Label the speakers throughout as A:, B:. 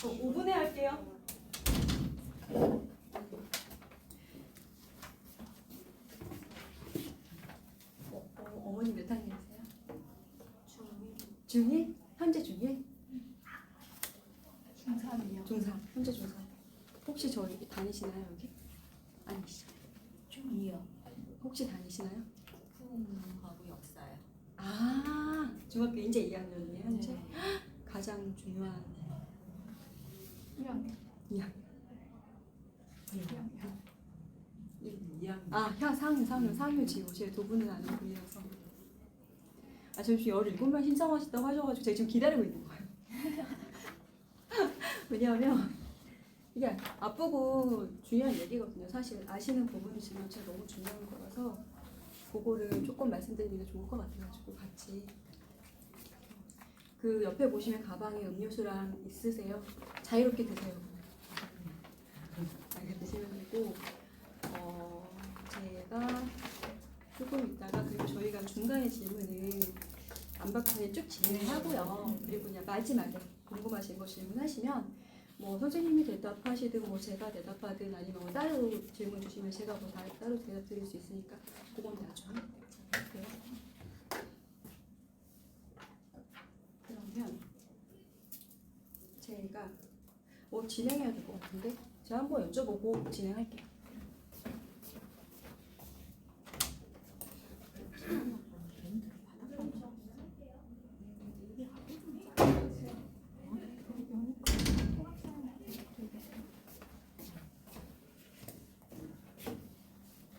A: 5분에 할게요. 어머니 몇 학년이세요? 중1? 현재 중1?
B: 중3이요.
A: 중3. 현재 중3. 혹시 저희 다니시나요 여기? 아니시죠?
B: 중2요.
A: 혹시 다니시나요?
B: 풍하고 역사요.
A: 아, 중학교 이제 2학년이에요 현재?
B: 네.
A: 가장 중요한
B: 1학년.
A: 2학년.
B: 2학년.
A: 아, 상유 지호. 제 두 분은 아는 분이라서. 아, 저 지금 17명 신청하셨다고 하셔가지고 제가 지금 기다리고 있는 거예요. 왜냐하면 이게 아프고 중요한 얘기거든요. 사실 아시는 부분이지만 제가 너무 중요한 거라서 그거를 조금 말씀드리는 게 좋을 것 같아가지고 같이. 그 옆에 보시면 가방에 음료수랑 있으세요? 자유롭게 드세요. 이렇게 드시면 되고 제가 조금 있다가 그리고 저희가 중간에 질문을 안박판에 쭉 진행하고요. 그리고 그냥 마지막에 궁금하신 거 질문하시면 뭐 선생님이 대답하시든 뭐 제가 대답하든 아니면 뭐 따로 질문 주시면 제가 뭐 따로 대답 드릴 수 있으니까 그건 나중에 할게요. 그러면 제가 뭐 진행해야 될 것 같은데 제가 한번 여쭤보고 진행할게요.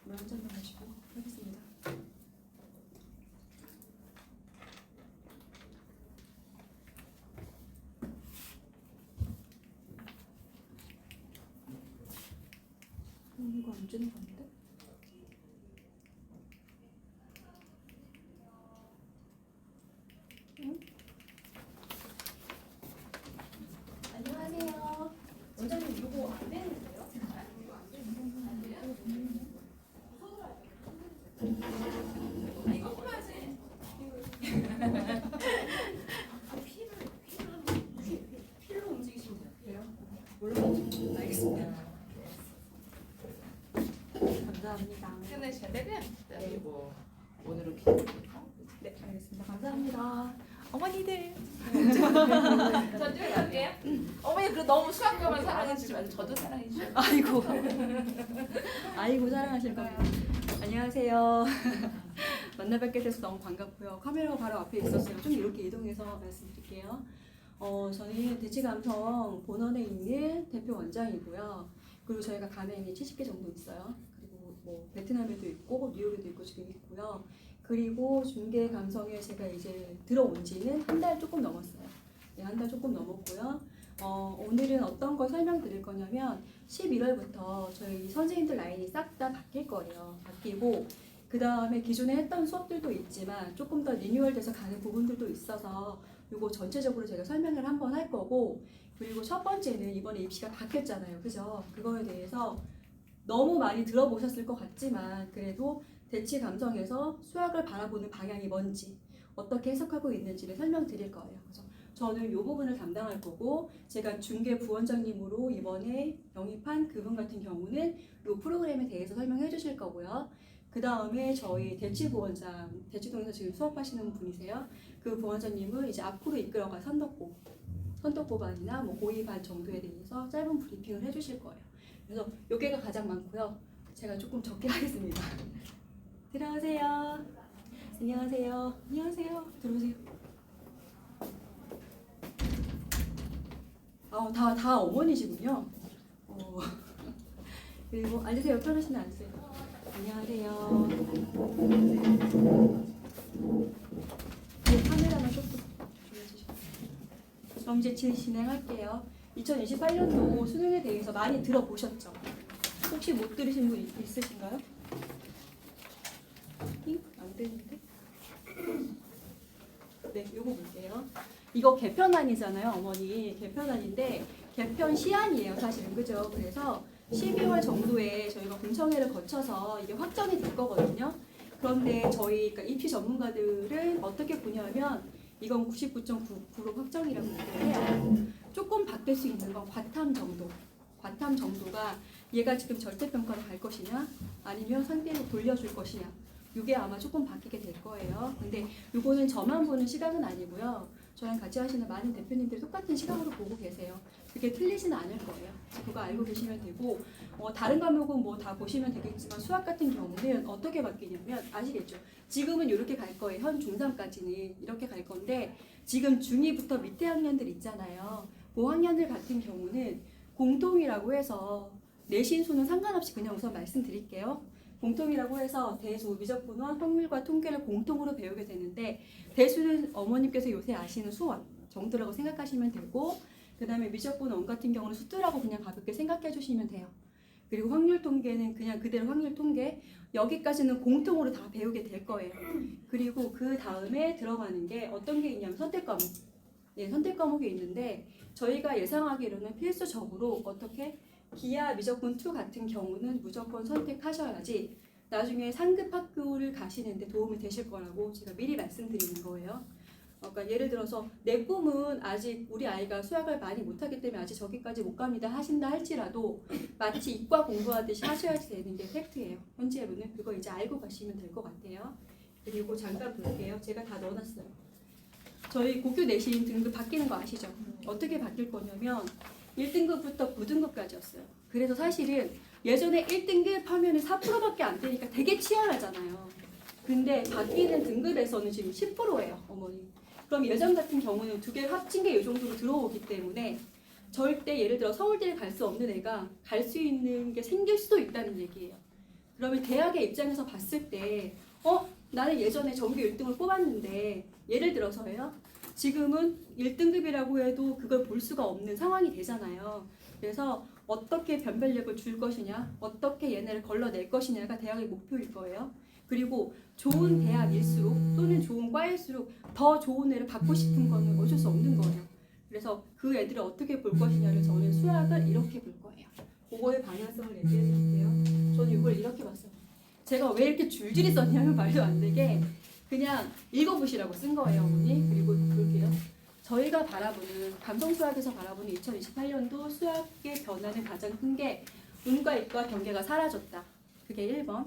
A: 물 한 잔만 마시고 하겠습니다. 이거 안 주는 건데? 응? 안녕하세요. 원장님 이거 안 되는데요? 필로 움직이시면 돼요. 물론 알겠습니다. 감사합니다.
B: 끝내셔야 되면
A: 네.
B: 뭐 오늘은 기분
A: 네, 알겠습니다. 감사합니다.
B: 어머니들. 저쪽에 갈게요. 어머니 그 너무 수학교만 사랑해 주지 말고 저도 사랑해 주세요.
A: 아이고, 아이고 사랑하실 겁니다. 안녕하세요. 만나 뵙게 돼서 너무 반갑고요. 카메라가 바로 앞에 있었어요. 좀 이렇게 이동해서 말씀드릴게요. 저는 대치감성 본원에 있는 대표 원장이고요. 그리고 저희가 가맹이 70개 정도 있어요. 그리고 뭐 베트남에도 있고 뉴욕에도 있고 지금 있고요. 그리고 중개 감성에 제가 이제 들어온 지는 한 달 조금 넘었어요. 네, 한 달 조금 넘었고요. 오늘은 어떤 걸 설명드릴 거냐면 11월부터 저희 선생님들 라인이 싹 다 바뀔 거예요. 바뀌고 그 다음에 기존에 했던 수업들도 있지만 조금 더 리뉴얼돼서 가는 부분들도 있어서 이거 전체적으로 제가 설명을 한번 할 거고 그리고 첫 번째는 이번에 입시가 바뀌었잖아요. 그죠? 그거에 대해서 너무 많이 들어보셨을 것 같지만 그래도 대치 감성에서 수학을 바라보는 방향이 뭔지 어떻게 해석하고 있는지를 설명드릴 거예요. 그래서 저는 이 부분을 담당할 거고 제가 중개 부원장님으로 이번에 영입한 그분 같은 경우는 이 프로그램에 대해서 설명해 주실 거고요. 그 다음에 저희 대치 부원장, 대치동에서 지금 수업하시는 분이세요. 그 부원장님은 이제 앞으로 이끌어갈 선도고반이나 뭐 고위반 정도에 대해서 짧은 브리핑을 해주실 거예요. 그래서 여기가 가장 많고요. 제가 조금 적게 하겠습니다. 들어오세요. 안녕하세요. 안녕하세요. 들어오세요. 다 어머니시군요. 그리고 앉으세요. 편하시면 앉으세요. 안녕하세요. 네, 카메라만 조금 조여주시고. 그럼 이제 진행할게요. 2028년도 수능에 대해서 많이 들어보셨죠? 혹시 못 들으신 분 있으신가요? 안 되는데? 네, 요거 볼게요. 이거 개편안이잖아요, 어머니. 개편안인데 개편 시안이에요, 사실은. 그죠? 그래서 12월 정도에 저희가 공청회를 거쳐서 이게 확정이 될 거거든요. 그런데 저희 그러니까 입시 전문가들은 어떻게 보냐면 이건 99.9% 확정이라고 얘기를 해요. 조금 바뀔 수 있는 건 과탐 정도. 과탐 정도가 얘가 지금 절대평가로 갈 것이냐 아니면 상대로 돌려줄 것이냐 이게 아마 조금 바뀌게 될 거예요. 근데 이거는 저만 보는 시각은 아니고요. 저랑 같이 하시는 많은 대표님들이 똑같은 시각으로 보고 계세요. 그게 틀리지는 않을 거예요. 그거 알고 계시면 되고 다른 과목은 뭐 다 보시면 되겠지만 수학 같은 경우는 어떻게 바뀌냐면 아시겠죠? 지금은 이렇게 갈 거예요. 현 중3까지는 이렇게 갈 건데 지금 중2부터 밑에 학년들 있잖아요. 그 학년들 같은 경우는 공통이라고 해서 내신수는 상관없이 그냥 우선 말씀드릴게요. 공통이라고 해서 대수, 미적분원, 확률과 통계를 공통으로 배우게 되는데 대수는 어머님께서 요새 아시는 수원 정도라고 생각하시면 되고 그 다음에 미적분원 같은 경우는 수두라고 그냥 가볍게 생각해 주시면 돼요. 그리고 확률 통계는 그냥 그대로 확률 통계 여기까지는 공통으로 다 배우게 될 거예요. 그리고 그 다음에 들어가는 게 어떤 게 있냐면 선택 과목. 예, 선택 과목이 있는데 저희가 예상하기로는 필수적으로 어떻게 기하 미적분 2 같은 경우는 무조건 선택하셔야지 나중에 상급 학교를 가시는데 도움이 되실 거라고 제가 미리 말씀드리는 거예요. 그러니까 예를 들어서 내 꿈은 아직 우리 아이가 수학을 많이 못하기 때문에 아직 저기까지 못 갑니다 하신다 할지라도 마치 이과 공부하듯이 하셔야지 되는 게 팩트예요. 현재로는 그거 이제 알고 가시면 될 것 같아요. 그리고 잠깐 볼게요. 제가 다 넣어놨어요. 저희 고교 내신 등급 바뀌는 거 아시죠? 어떻게 바뀔 거냐면 1등급부터 9등급까지였어요. 그래서 사실은 예전에 1등급 하면 4%밖에 안 되니까 되게 치열하잖아요. 근데 바뀌는 등급에서는 지금 10%예요, 어머니. 그럼 예전 같은 경우는 두 개 합친 게 이 정도로 들어오기 때문에 절대 예를 들어 서울대에 갈 수 없는 애가 갈 수 있는 게 생길 수도 있다는 얘기예요. 그러면 대학의 입장에서 봤을 때 나는 예전에 전교 1등을 뽑았는데 예를 들어서요. 지금은 1등급이라고 해도 그걸 볼 수가 없는 상황이 되잖아요. 그래서 어떻게 변별력을 줄 것이냐, 어떻게 얘네를 걸러낼 것이냐가 대학의 목표일 거예요. 그리고 좋은 대학일수록 또는 좋은 과일수록 더 좋은 애를 받고 싶은 거는 어쩔 수 없는 거예요. 그래서 그 애들을 어떻게 볼 것이냐를 저는 수학을 이렇게 볼 거예요. 그거의 방향성을 얘기해 드릴게요. 저는 이걸 이렇게 봤어요. 제가 왜 이렇게 줄줄이 썼냐면 말도 안 되게 그냥 읽어보시라고 쓴 거예요, 어머니. 그리고 볼게요. 저희가 바라보는 감성수학에서 바라보는 2028년도 수학의 변화는 가장 큰 게 운과 이과 경계가 사라졌다. 그게 1번.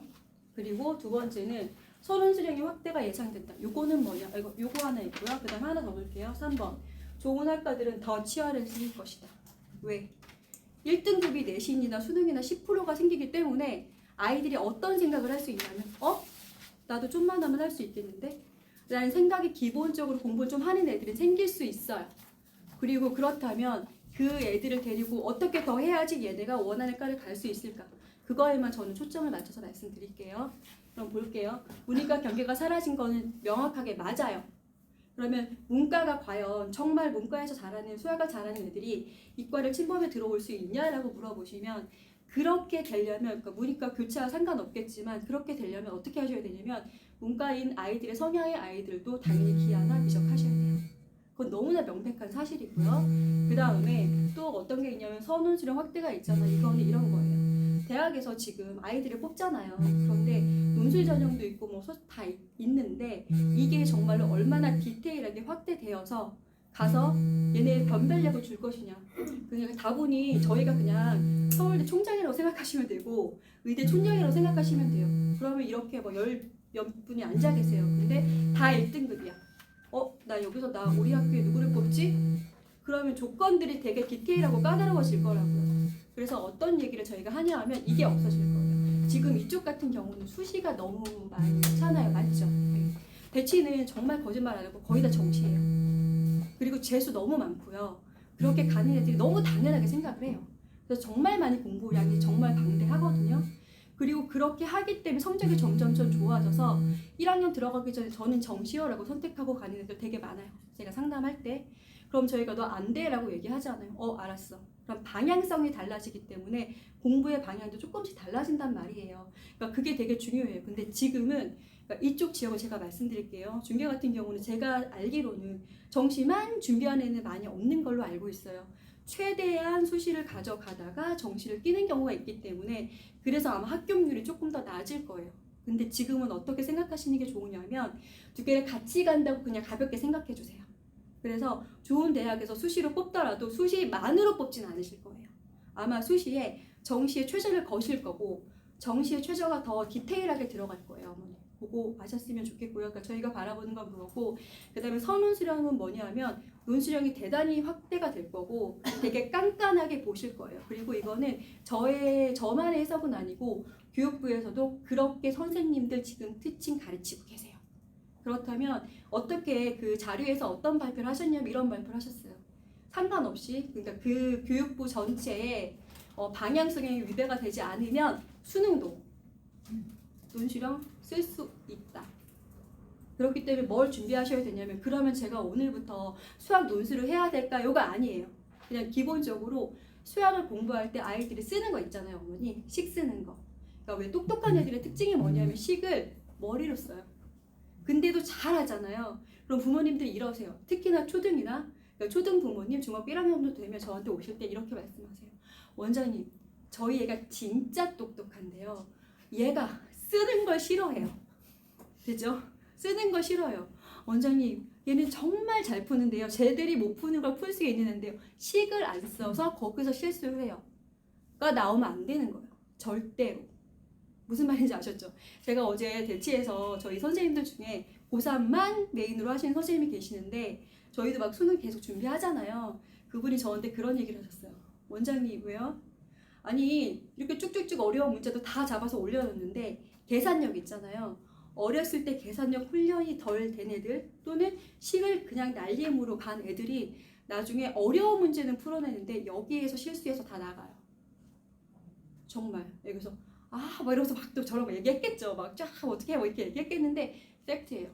A: 그리고 두 번째는 서론 수령의 확대가 예상된다. 요거는 뭐냐? 요거 하나 있고요. 그 다음 하나 더 볼게요. 3번. 좋은 학과들은 더 치열해질 것이다. 왜? 1등급이 내신이나 수능이나 10%가 생기기 때문에 아이들이 어떤 생각을 할 수 있냐면 나도 좀만 하면 할 수 있겠는데? 라는 생각이 기본적으로 공부를 좀 하는 애들이 생길 수 있어요. 그리고 그렇다면 그 애들을 데리고 어떻게 더 해야지 얘네가 원하는 과를 갈 수 있을까? 그거에만 저는 초점을 맞춰서 말씀드릴게요. 그럼 볼게요. 문이과 경계가 사라진 거는 명확하게 맞아요. 그러면 문과가 과연 정말 문과에서 잘하는 수학을 잘하는 애들이 이과를 침범해 들어올 수 있냐라고 물어보시면 그렇게 되려면 그러니까 문이과 교차와 상관없겠지만 그렇게 되려면 어떻게 하셔야 되냐면 문과인 아이들의 성향의 아이들도 당연히 기하나 미적하셔야 돼요. 그건 너무나 명백한 사실이고요. 그 다음에 또 어떤 게 있냐면 선운 수령 확대가 있잖아요. 이거는 이런 거예요. 대학에서 지금 아이들을 뽑잖아요. 그런데 논술 전형도 있고 뭐 다 있는데 이게 정말로 얼마나 디테일하게 확대되어서 가서 얘네 변별력을 줄 것이냐. 그러니까 다분히 저희가 그냥 서울대 총장이라고 생각하시면 되고 의대 총장이라고 생각하시면 돼요. 그러면 이렇게 뭐 몇 분이 앉아 계세요. 근데 다 1등급이야. 나 여기서 우리 학교에 누구를 뽑지? 그러면 조건들이 되게 디테일하고 까다로워질 거라고요. 그래서 어떤 얘기를 저희가 하냐 하면 이게 없어질 거예요. 지금 이쪽 같은 경우는 수시가 너무 많잖아요. 맞죠? 대치는 정말 거짓말 안 하고 거의 다 정시예요. 그리고 재수 너무 많고요. 그렇게 가는 애들이 너무 당연하게 생각을 해요. 그래서 정말 많이 공부량이 정말 방대하거든요. 그리고 그렇게 하기 때문에 성적이 점점 좋아져서 1학년 들어가기 전에 저는 정시여라고 선택하고 가는 애들 되게 많아요. 제가 상담할 때. 그럼 저희가 너 안 돼 라고 얘기하잖아요. 알았어. 그럼 방향성이 달라지기 때문에 공부의 방향도 조금씩 달라진단 말이에요. 그러니까 그게 되게 중요해요. 근데 지금은 그러니까 이쪽 지역을 제가 말씀드릴게요. 중계 같은 경우는 제가 알기로는 정시만 준비한 애는 많이 없는 걸로 알고 있어요. 최대한 수시를 가져가다가 정시를 끼는 경우가 있기 때문에 그래서 아마 합격률이 조금 더 낮을 거예요. 근데 지금은 어떻게 생각하시는 게 좋으냐면 두 개를 같이 간다고 그냥 가볍게 생각해 주세요. 그래서 좋은 대학에서 수시로 뽑더라도 수시만으로 뽑진 않으실 거예요. 아마 수시에 정시에 최저를 거실 거고 정시의 최저가 더 디테일하게 들어갈 거예요. 어머니. 보고 아셨으면 좋겠고요. 그러니까 저희가 바라보는 건 그거고, 그 다음에 선운 수령은 뭐냐면 논수령이 대단히 확대가 될 거고 되게 깐깐하게 보실 거예요. 그리고 이거는 저만의 해석은 아니고 교육부에서도 그렇게 선생님들 지금 특징 가르치고 계세요. 그렇다면 어떻게 그 자료에서 어떤 발표를 하셨냐면 이런 발표를 하셨어요. 상관없이, 그러니까 그 교육부 전체에 방향성에 위배가 되지 않으면 수능도 논술형 쓸 수 있다. 그렇기 때문에 뭘 준비하셔야 되냐면, 그러면 제가 오늘부터 수학 논술을 해야 될까요가 아니에요. 그냥 기본적으로 수학을 공부할 때 아이들이 쓰는 거 있잖아요, 어머니. 식 쓰는 거. 그러니까 왜 똑똑한 애들의 특징이 뭐냐면 식을 머리로 써요. 근데도 잘 하잖아요. 그럼 부모님들이 이러세요. 특히나 초등이나, 그러니까 초등 부모님 중학교 1학년 정도 되면 저한테 오실 때 이렇게 말씀하세요. 원장님, 저희 애가 진짜 똑똑한데요. 얘가 쓰는 걸 싫어해요. 그죠? 쓰는 거 싫어요. 원장님, 얘는 정말 잘 푸는데요. 쟤들이 못 푸는 걸 풀 수 있는데요. 식을 안 써서 거기서 실수를 해요. 가 나오면 안 되는 거예요. 절대로. 무슨 말인지 아셨죠? 제가 어제 대치에서 저희 선생님들 중에 고3만 메인으로 하시는 선생님이 계시는데 저희도 막 수능 계속 준비하잖아요. 그분이 저한테 그런 얘기를 하셨어요. 원장님, 왜요? 아니, 이렇게 쭉쭉쭉 어려운 문제도 다 잡아서 올려놓는데 계산력 있잖아요. 어렸을 때 계산력 훈련이 덜 된 애들 또는 식을 그냥 날림으로 간 애들이 나중에 어려운 문제는 풀어내는데 여기에서 실수해서 다 나가요. 정말. 그래서 막 이러면서 막 또 저런 거 얘기했겠죠. 막 쫙 어떻게 해 뭐 이렇게 얘기했겠는데 팩트예요.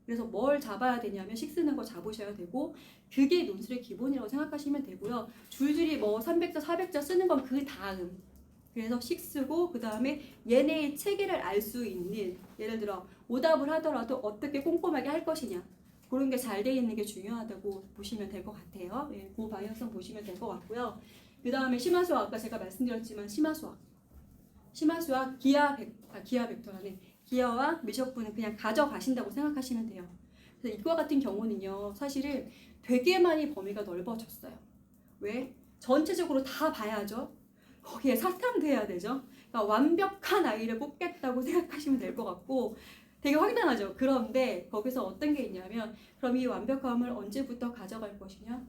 A: 그래서 뭘 잡아야 되냐면 식 쓰는 거 잡으셔야 되고 그게 논술의 기본이라고 생각하시면 되고요. 줄줄이 뭐 300자, 400자 쓰는 건 그 다음. 그래서 식 쓰고 그 다음에 얘네의 체계를 알 수 있는, 예를 들어 오답을 하더라도 어떻게 꼼꼼하게 할 것이냐, 그런 게 잘 돼 있는 게 중요하다고 보시면 될 것 같아요. 예, 그 방향성 보시면 될 것 같고요. 그 다음에 심화수학, 아까 제가 말씀드렸지만 심화수학 기하 벡터라네. 기하와 미적분은 그냥 가져가신다고 생각하시면 돼요. 그래서 이과 같은 경우는요, 사실은 되게 많이 범위가 넓어졌어요. 왜? 전체적으로 다 봐야죠. 거기에 사탐도 해야 되죠. 그러니까 완벽한 아이를 뽑겠다고 생각하시면 될 것 같고 되게 황당하죠. 그런데 거기서 어떤 게 있냐면, 그럼 이 완벽함을 언제부터 가져갈 것이냐?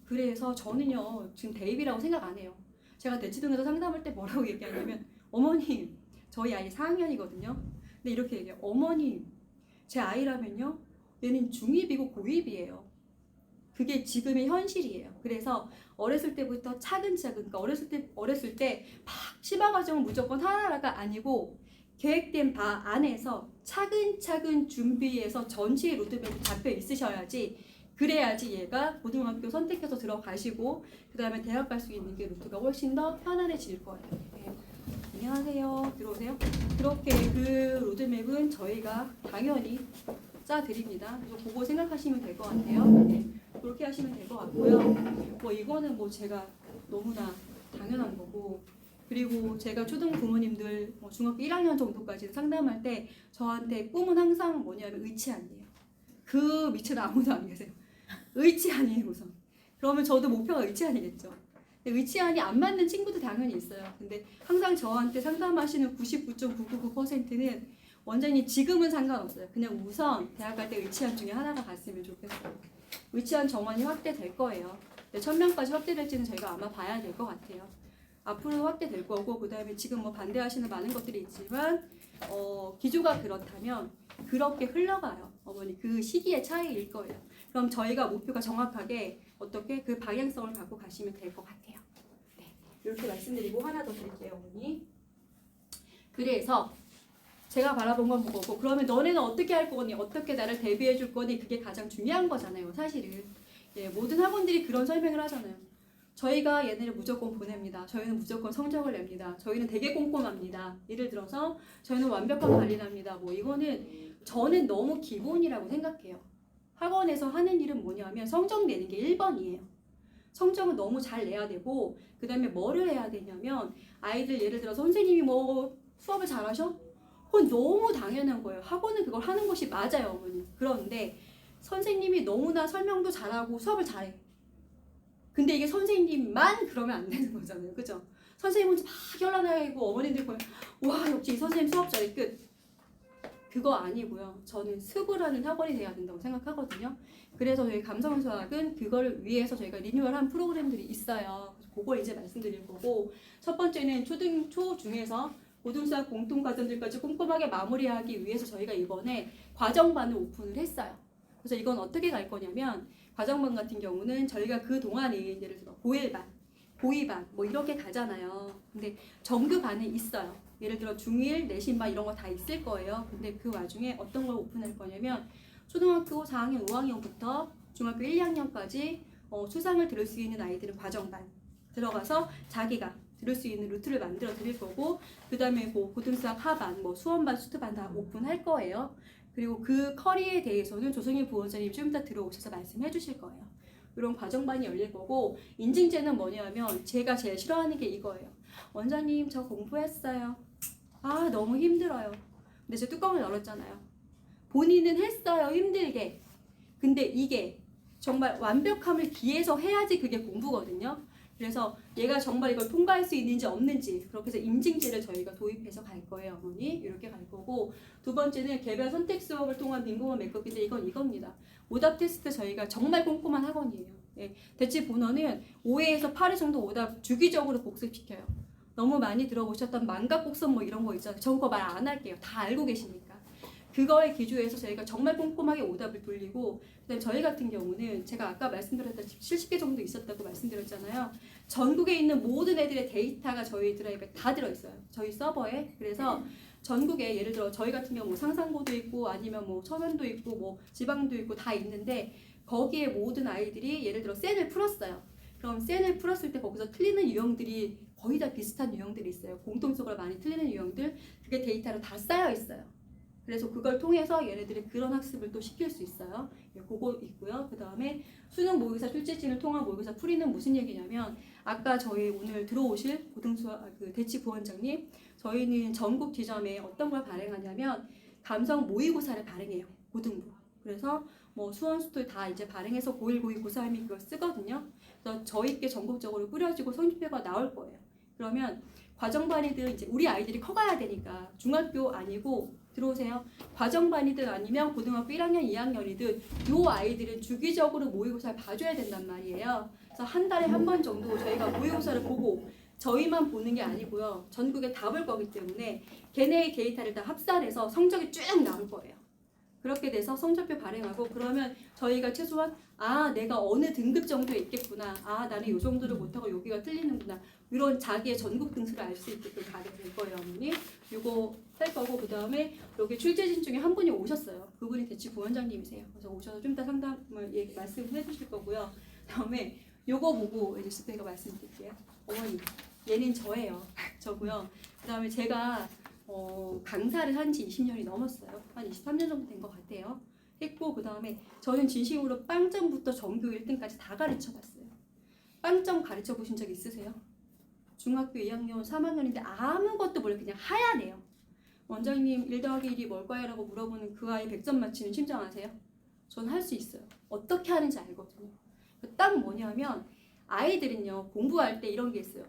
A: 그래서 저는요, 지금 대입이라고 생각 안 해요. 제가 대치동에서 상담할 때 뭐라고 얘기하냐면, 어머님, 저희 아이 4학년이거든요. 근데 이렇게 얘기해요. 어머님, 제 아이라면요, 얘는 중2이고 고2이에요. 그게 지금의 현실이에요. 그래서 어렸을 때부터 차근차근, 그러니까 어렸을 때 막 심화 과정은 무조건 하나가 아니고 계획된 바 안에서 차근차근 준비해서 전체의 로드맵이 잡혀 있으셔야지, 그래야지 얘가 고등학교 선택해서 들어가시고 그 다음에 대학 갈 수 있는 게 루트가 훨씬 더 편안해질 거예요. 네. 안녕하세요. 들어오세요. 그렇게 그 로드맵은 저희가 당연히 짜드립니다. 그래서 그거 생각하시면 될 것 같아요. 네. 그렇게 하시면 될 것 같고요. 뭐 이거는 뭐 제가 너무나 당연한 거고, 그리고 제가 초등 부모님들 중학교 1학년 정도까지 상담할 때 저한테 꿈은 항상 뭐냐면 의치안이에요. 그 밑에는 아무도 안 계세요. 의치안이에요 우선. 그러면 저도 목표가 의치안이겠죠. 의치안이 안 맞는 친구도 당연히 있어요. 근데 항상 저한테 상담하시는 99.999%는 원장님 지금은 상관없어요. 그냥 우선 대학 갈 때 의치안 중에 하나가 갔으면 좋겠어요. 의치안 정원이 확대될 거예요. 1000명까지 확대될지는 저희가 아마 봐야 될 것 같아요. 앞으로 확대될 거고, 그 다음에 지금 뭐 반대하시는 많은 것들이 있지만 기조가 그렇다면 그렇게 흘러가요. 어머니, 그 시기의 차이일 거예요. 그럼 저희가 목표가 정확하게 어떻게 그 방향성을 갖고 가시면 될 것 같아요. 네, 이렇게 말씀드리고 하나 더 드릴게요, 어머니. 그래서 제가 바라본 건 그거고, 그러면 너네는 어떻게 할 거니? 어떻게 나를 대비해 줄 거니? 그게 가장 중요한 거잖아요, 사실은. 예, 모든 학원들이 그런 설명을 하잖아요. 저희가 얘네를 무조건 보냅니다. 저희는 무조건 성적을 냅니다. 저희는 되게 꼼꼼합니다. 예를 들어서 저희는 완벽한 관리를 합니다. 뭐 이거는 저는 너무 기본이라고 생각해요. 학원에서 하는 일은 뭐냐면 성적 내는 게 1번이에요. 성적은 너무 잘 내야 되고, 그 다음에 뭐를 해야 되냐면, 아이들 예를 들어서 선생님이 뭐 수업을 잘하셔? 그건 너무 당연한 거예요. 학원은 그걸 하는 것이 맞아요, 어머니. 그런데 선생님이 너무나 설명도 잘하고 수업을 잘해. 근데 이게 선생님만 그러면 안 되는 거잖아요. 그죠? 선생님은 막 현란하고 어머님들 보면 와 역시 이 선생님 수업 잘해 끝. 그거 아니고요. 저는 스고라는 학원이 돼야 된다고 생각하거든요. 그래서 저희 감성수학은 그걸 위해서 저희가 리뉴얼한 프로그램들이 있어요. 그래서 그걸 이제 말씀드릴 거고 첫 번째는 초 중에서 고등수학 공통과정들까지 꼼꼼하게 마무리하기 위해서 저희가 이번에 과정반을 오픈을 했어요. 그래서 이건 어떻게 갈 거냐면 과정반 같은 경우는 저희가 그 동안에 예를 들어 고1반, 고2반 뭐 이렇게 가잖아요. 근데 정규반이 있어요. 예를 들어 중1, 내신반 이런 거 다 있을 거예요. 근데 그 와중에 어떤 걸 오픈할 거냐면 초등학교 4학년, 5학년부터 중학교 1, 2학년까지 수상을 들을 수 있는 아이들은 과정반 들어가서 자기가 들을 수 있는 루트를 만들어 드릴 거고 그 다음에 뭐 고등수학 하반, 뭐 수원반, 수트반 다 오픈할 거예요. 그리고 그 커리에 대해서는 조성희 부원장님 좀 이따 들어오셔서 말씀해 주실 거예요. 이런 과정반이 열릴 거고 인증제는 뭐냐면 제가 제일 싫어하는 게 이거예요. 원장님 저 공부했어요. 아 너무 힘들어요. 근데 제 뚜껑을 열었잖아요. 본인은 했어요 힘들게. 근데 이게 정말 완벽함을 기해서 해야지 그게 공부거든요. 그래서 얘가 정말 이걸 통과할 수 있는지 없는지 그렇게 해서 인증제를 저희가 도입해서 갈 거예요. 어머니 이렇게 갈 거고 두 번째는 개별 선택 수업을 통한 빈곤을 메꿨는데 이건 이겁니다. 오답 테스트 저희가 정말 꼼꼼한 학원이에요. 예, 대치 본원은 5회에서 8회 정도 오답 주기적으로 복습시켜요. 너무 많이 들어보셨던 만각곡선 뭐 이런 거 있잖아요. 전 그거 말 안 할게요. 다 알고 계시니까. 그거에 기초해서 저희가 정말 꼼꼼하게 오답을 돌리고 그다음에 저희 같은 경우는 제가 아까 말씀드렸다시피 70개 정도 있었다고 말씀드렸잖아요. 전국에 있는 모든 애들의 데이터가 저희 드라이브에 다 들어있어요. 저희 서버에. 그래서 전국에 예를 들어 저희 같은 경우 뭐 상산고도 있고 아니면 뭐 서면도 있고 뭐 지방도 있고 다 있는데 거기에 모든 아이들이 예를 들어 센을 풀었어요. 그럼 센을 풀었을 때 거기서 틀리는 유형들이 거의 다 비슷한 유형들이 있어요. 공통적으로 많이 틀리는 유형들 그게 데이터로 다 쌓여 있어요. 그래서 그걸 통해서 얘네들이 그런 학습을 또 시킬 수 있어요. 그거 있고요. 그 다음에 수능 모의고사 출제진을 통한 모의고사 풀이는 무슨 얘기냐면 아까 저희 오늘 들어오실 고등수학 그 대치 부원장님 저희는 전국 지점에 어떤 걸 발행하냐면 감성 모의고사를 발행해요. 고등부. 그래서 뭐 수원 수토 다 이제 발행해서 고1, 고2, 고3이 그걸 쓰거든요. 그래서 저희께 전국적으로 뿌려지고 성적표가 나올 거예요. 그러면 과정반이든 이제 우리 아이들이 커가야 되니까 중학교 아니고 들어오세요. 과정반이든 아니면 고등학교 1학년, 2학년이든 요 아이들은 주기적으로 모의고사를 봐줘야 된단 말이에요. 그래서 한 달에 한 번 정도 저희가 모의고사를 보고 저희만 보는 게 아니고요. 전국에 다 볼 거기 때문에 걔네의 데이터를 다 합산해서 성적이 쭉 나올 거예요. 그렇게 돼서 성적표 발행하고 그러면 저희가 최소한 내가 어느 등급 정도에 있겠구나. 나는 요 정도를 못하고 여기가 틀리는구나. 이런 자기의 전국 등수를 알 수 있게끔 가게 될 거예요, 어머니. 요거 할 거고 그 다음에 여기 출제진 중에 한 분이 오셨어요. 그분이 대치 부원장님이세요. 그래서 오셔서 좀 이따 상담을 말씀해 주실 거고요. 그다음에 요거 보고 이제 스페이가 말씀드릴게요. 어머니, 얘는 저예요. 저고요. 그다음에 제가 강사를 한 지 20년이 넘었어요. 한 23년 정도 된 것 같아요. 했고 그 다음에 저는 진심으로 빵점부터 전교 1등까지 다 가르쳐봤어요. 빵점 가르쳐 보신 적 있으세요? 중학교 2학년, 3학년인데 아무것도 몰라 그냥 하얀애요. 원장님 1 더하기 1이 뭘까요? 라고 물어보는 그 아이 100점 맞히는 심정 아세요? 전 할 수 있어요. 어떻게 하는지 알거든요. 딱 뭐냐면 아이들은요 공부할 때 이런 게 있어요.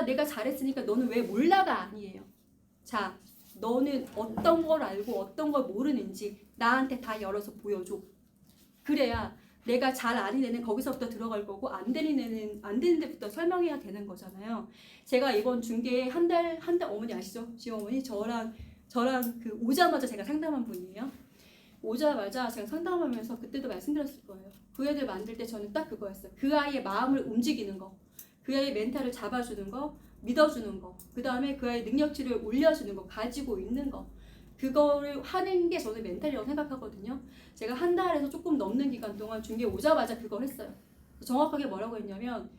A: 내가 잘했으니까 너는 왜 몰라가 아니에요. 자, 너는 어떤 걸 알고 어떤 걸 모르는지 나한테 다 열어서 보여줘. 그래야 내가 잘 아는 애는 거기서부터 들어갈 거고 안 되는 애는 안 되는 데부터 설명해야 되는 거잖아요. 제가 이번 중계에 한 달 어머니 아시죠? 지금 어머니 저랑 그 오자마자 제가 상담한 분이에요. 오자마자 제가 상담하면서 그때도 말씀드렸을 거예요. 그 애들 만들 때 저는 딱 그거였어요. 그 아이의 마음을 움직이는 거, 그 아이의 멘탈을 잡아주는 거, 믿어주는 거, 그 다음에 그 아이의 능력치를 올려주는 거, 가지고 있는 거, 그거를 하는 게 저는 멘탈이라고 생각하거든요. 제가 한 달에서 조금 넘는 기간 동안 중계 오자마자 그걸 했어요. 정확하게 뭐라고 했냐면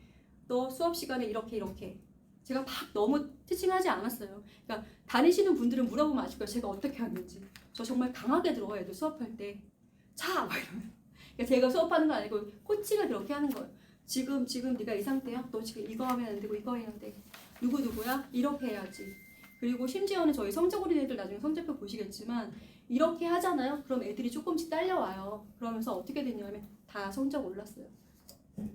A: 너 수업 시간에 이렇게 제가 막 너무 티칭하지 않았어요. 그러니까 다니시는 분들은 물어보면 아실 거예요. 제가 어떻게 하는지. 저 정말 강하게 들어가요. 애들 수업할 때. 자! 막 이러면. 그러니까 제가 수업하는 건 아니고 코칭을 그렇게 하는 거예요. 지금 네가 이 상태야? 너 지금 이거 하면 안 되고 이거 해야 돼. 누구야? 이렇게 해야지. 그리고 심지어는 저희 성적 어린애들 나중에 성적표 보시겠지만 이렇게 하잖아요. 그럼 애들이 조금씩 딸려와요. 그러면서 어떻게 됐냐면 다 성적 올랐어요.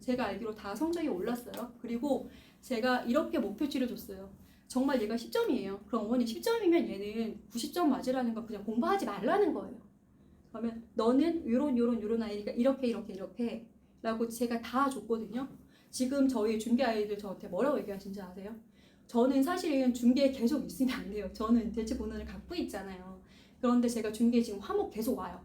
A: 제가 알기로 다 성적이 올랐어요. 그리고 제가 이렇게 목표치를 줬어요. 정말 얘가 10점이에요. 그럼 어머니 10점이면 얘는 90점 맞으라는 거 그냥 공부하지 말라는 거예요. 그러면 너는 요런 아이니까 이렇게 라고 제가 다 줬거든요. 지금 저희 중개 아이들 저한테 뭐라고 얘기하신지 아세요? 저는 사실은 중개에 계속 있으면 안 돼요. 저는 대체 본원을 갖고 있잖아요. 그런데 제가 중개에 지금 화목 계속 와요.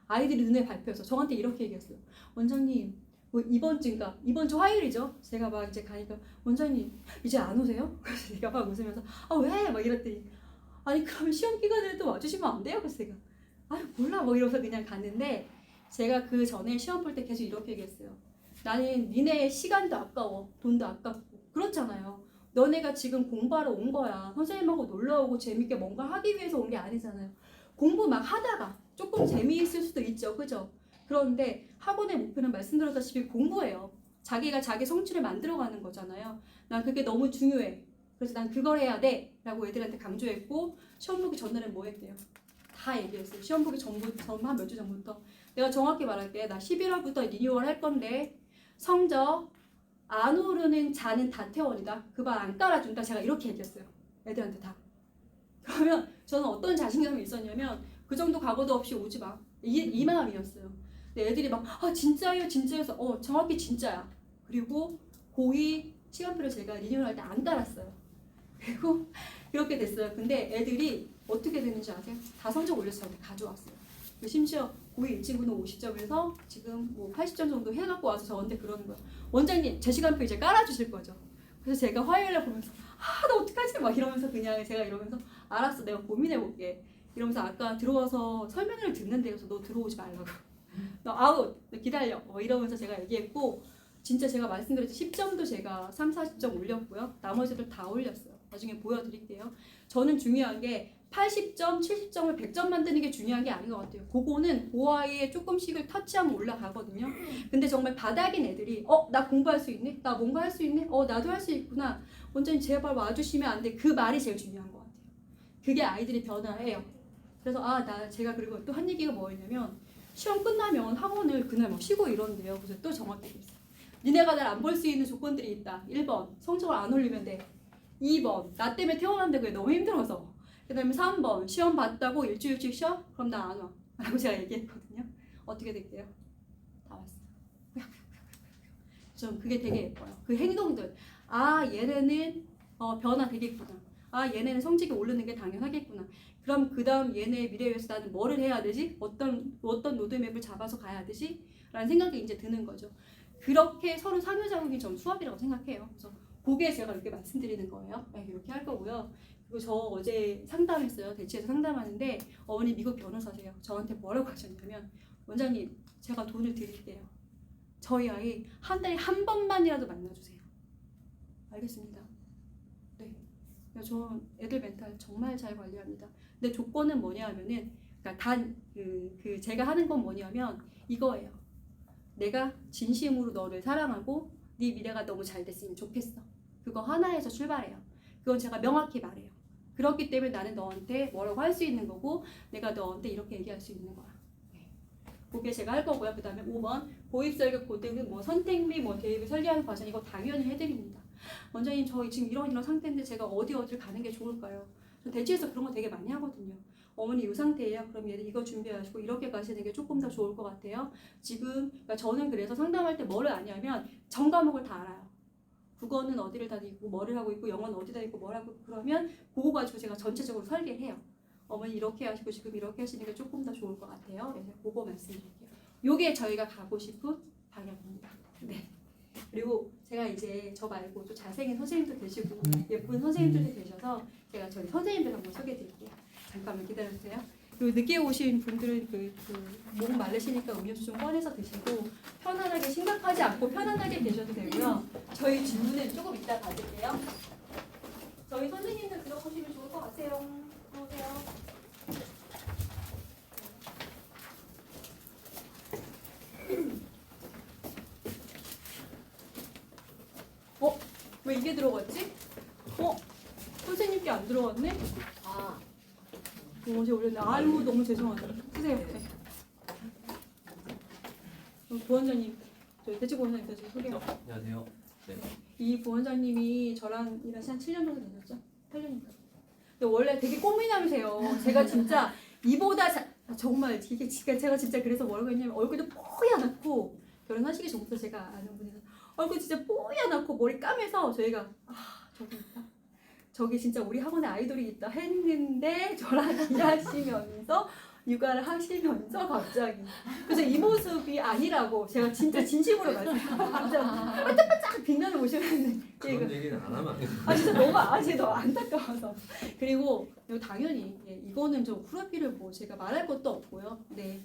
A: 아이들이 눈에 밟혀서 저한테 이렇게 얘기했어요. 원장님, 뭐 이번 주 화요일이죠. 제가 막 이제 가니까 원장님 이제 안 오세요? 그래서 제가 막 웃으면서 아 왜? 막 이랬더니 아니 그러면 시험 기간에 또 와주시면 안 돼요? 그래서 제가 아유 몰라 뭐 이러면서 그냥 갔는데 제가 그 전에 시험 볼 때 계속 이렇게 얘기했어요. 나는 니네 시간도 아까워, 돈도 아깝고 그렇잖아요. 너네가 지금 공부하러 온 거야. 선생님하고 놀러 오고 재밌게 뭔가 하기 위해서 온 게 아니잖아요. 공부 막 하다가 조금 재미있을 수도 있죠, 그죠? 그런데 학원의 목표는 말씀드렸다시피 공부예요. 자기가 자기 성취를 만들어가는 거잖아요. 난 그게 너무 중요해. 그래서 난 그걸 해야 돼 라고 애들한테 강조했고 시험 보기 전날엔 뭐 했대요? 다 얘기했어요. 시험 보기 전 한 몇 주 전부터 내가 정확히 말할게. 나 11월부터 리뉴얼 할 건데 성적 안 오르는 자는 다 퇴원이다. 그 말 안 깔아준다. 제가 이렇게 얘기했어요. 애들한테 다. 그러면 저는 어떤 자신감이 있었냐면 그 정도 각오도 없이 오지 마. 이 마음이었어요. 근데 애들이 막 아 진짜예요 진짜여서 정확히 진짜야. 그리고 고2 시간표를 제가 리뉴얼할 때 안 깔았어요. 그리고 이렇게 됐어요. 근데 애들이 어떻게 됐는지 아세요? 다 성적 올려서 저한테 가져왔어요. 심지어 고2 일진구는 50점에서 지금 뭐 80점 정도 해갖고 와서 저한테 그러는 거예요. 원장님 제 시간표 이제 깔아주실 거죠? 그래서 제가 화요일에 보면서 나 어떡하지? 막 이러면서 그냥 제가 이러면서 알았어 내가 고민해볼게. 이러면서 아까 들어와서 설명을 듣는데 그래서 너 들어오지 말라고. 너 아웃! 너 기다려! 이러면서 제가 얘기했고 진짜 제가 말씀드렸듯이 10점도 제가 3, 40점 올렸고요. 나머지들 다 올렸어요. 나중에 보여드릴게요. 저는 중요한 게 80점, 70점을 100점 만드는 게 중요한 게 아닌 것 같아요. 그거는 그 아이의 조금씩을 터치하면 올라가거든요. 근데 정말 바닥인 애들이 나 공부할 수 있네? 나 뭔가 할 수 있네? 나도 할 수 있구나. 원장님 제발 와주시면 안 돼. 그 말이 제일 중요한 것 같아요. 그게 아이들이 변화해요. 그래서 제가 그리고 또 한 얘기가 뭐였냐면 시험 끝나면 학원을 그날 막 쉬고 이런대요. 그래서 또 정확히 얘기했어요. 니네가 날 안 볼 수 있는 조건들이 있다. 1번 성적을 안 올리면 돼. 2번 나 때문에 퇴원한데 그게 너무 힘들어서. 그 다음에 3번 시험 봤다고 일주일씩 쉬어? 그럼 나 안 와. 라고 제가 얘기했거든요. 어떻게 될게요? 다 왔어요. 좀 그게 되게 예뻐요. 그 행동들. 얘네는 변화되겠구나. 얘네는 성적이 오르는 게 당연하겠구나. 그럼 그 다음 얘네의 미래에 위해서 나는 뭐를 해야 되지? 어떤 로드맵을 잡아서 가야 되지? 라는 생각이 이제 드는 거죠. 그렇게 서로 상호작용이 전 수업이라고 생각해요. 그래서 그게 제가 이렇게 말씀드리는 거예요. 이렇게 할 거고요. 그리고 저 어제 상담했어요. 대치에서 상담하는데 어머니 미국 변호사세요. 저한테 뭐라고 하셨냐면 원장님 제가 돈을 드릴게요. 저희 아이 한 달에 한 번만이라도 만나주세요. 알겠습니다. 네. 저 애들 멘탈 정말 잘 관리합니다. 근데 조건은 뭐냐 하면은 그러니까 제가 하는 건 뭐냐면 이거예요. 내가 진심으로 너를 사랑하고 네 미래가 너무 잘 됐으면 좋겠어. 그거 하나에서 출발해요. 그건 제가 명확히 말해요. 그렇기 때문에 나는 너한테 뭐라고 할 수 있는 거고 내가 너한테 이렇게 얘기할 수 있는 거야. 그게 제가 할 거고요. 그 다음에 5번 고입설계 고등 선택 및 대입을 설계하는 과정 이거 당연히 해드립니다. 원장님 저희 지금 이런 상태인데 제가 어디를 가는 게 좋을까요? 저 대치에서 그런 거 되게 많이 하거든요. 어머니 이 상태예요. 그럼 얘들 이거 준비하시고 이렇게 가시는 게 조금 더 좋을 것 같아요. 지금 그러니까 저는 그래서 상담할 때 뭐를 아냐면 전 과목을 다 알아요. 국어는 어디를 다니고 뭐를 하고 있고 영어는 어디 다니고 뭘 하고 그러면 그거 가지고 제가 전체적으로 설계를 해요. 어머니 이렇게 하시고 지금 이렇게 하시는 게 조금 더 좋을 것 같아요. 그래서 그거 말씀드릴게요. 요게 저희가 가고 싶은 방향입니다. 네. 그리고 제가 이제 저 말고 또 잘생긴 선생님도 계시고 예쁜 선생님들도 계셔서 제가 저희 선생님들 한번 소개해드릴게요. 잠깐만 기다려주세요. 그리고 늦게 오신 분들은 목 마르시니까 음료수 좀 꺼내서 드시고 편안하게 심각하지 않고 편안하게 계셔도 되고요. 저희 질문은 조금 이따 받을게요. 저희 선생님들 들어보시면 좋을 것 같아요. 들어오세요. 왜 이게 들어갔지? 선생님께 안 들어갔네? 어제 올렸는데 아유 너무 죄송하다. 쓰세요. 네. 부원장님, 저희 대치 부원장님 다시 소개요.
C: 안녕하세요. 네.
A: 이 부원장님이 저랑 일한 지한 7년 정도 되셨죠? 8년인가? 근데 원래 되게 꽃미남이세요. 제가 진짜 이보다 정말 이게 제가 진짜 그래서 뭐라고 했냐면 얼굴도 뽀얗고 결혼하시기 전부터 제가 아는 분이서 얼굴 진짜 뽀얗고 머리 까매서 저희가 저기 있다. 저기 진짜 우리 학원에 아이돌이 있다 했는데 저랑 일하시면서 육아를 하시면서 갑자기 그래서 이 모습이 아니라고 제가 진짜 진심으로 말씀드려요. 진짜 반짝반짝 빛나는 모습이었는데
C: 그런 얘기는 안 하면 안 돼요.
A: 진짜 너무 안타까워서 그리고 이거 당연히 이거는 좀 프로필을 뭐 제가 말할 것도 없고요. 네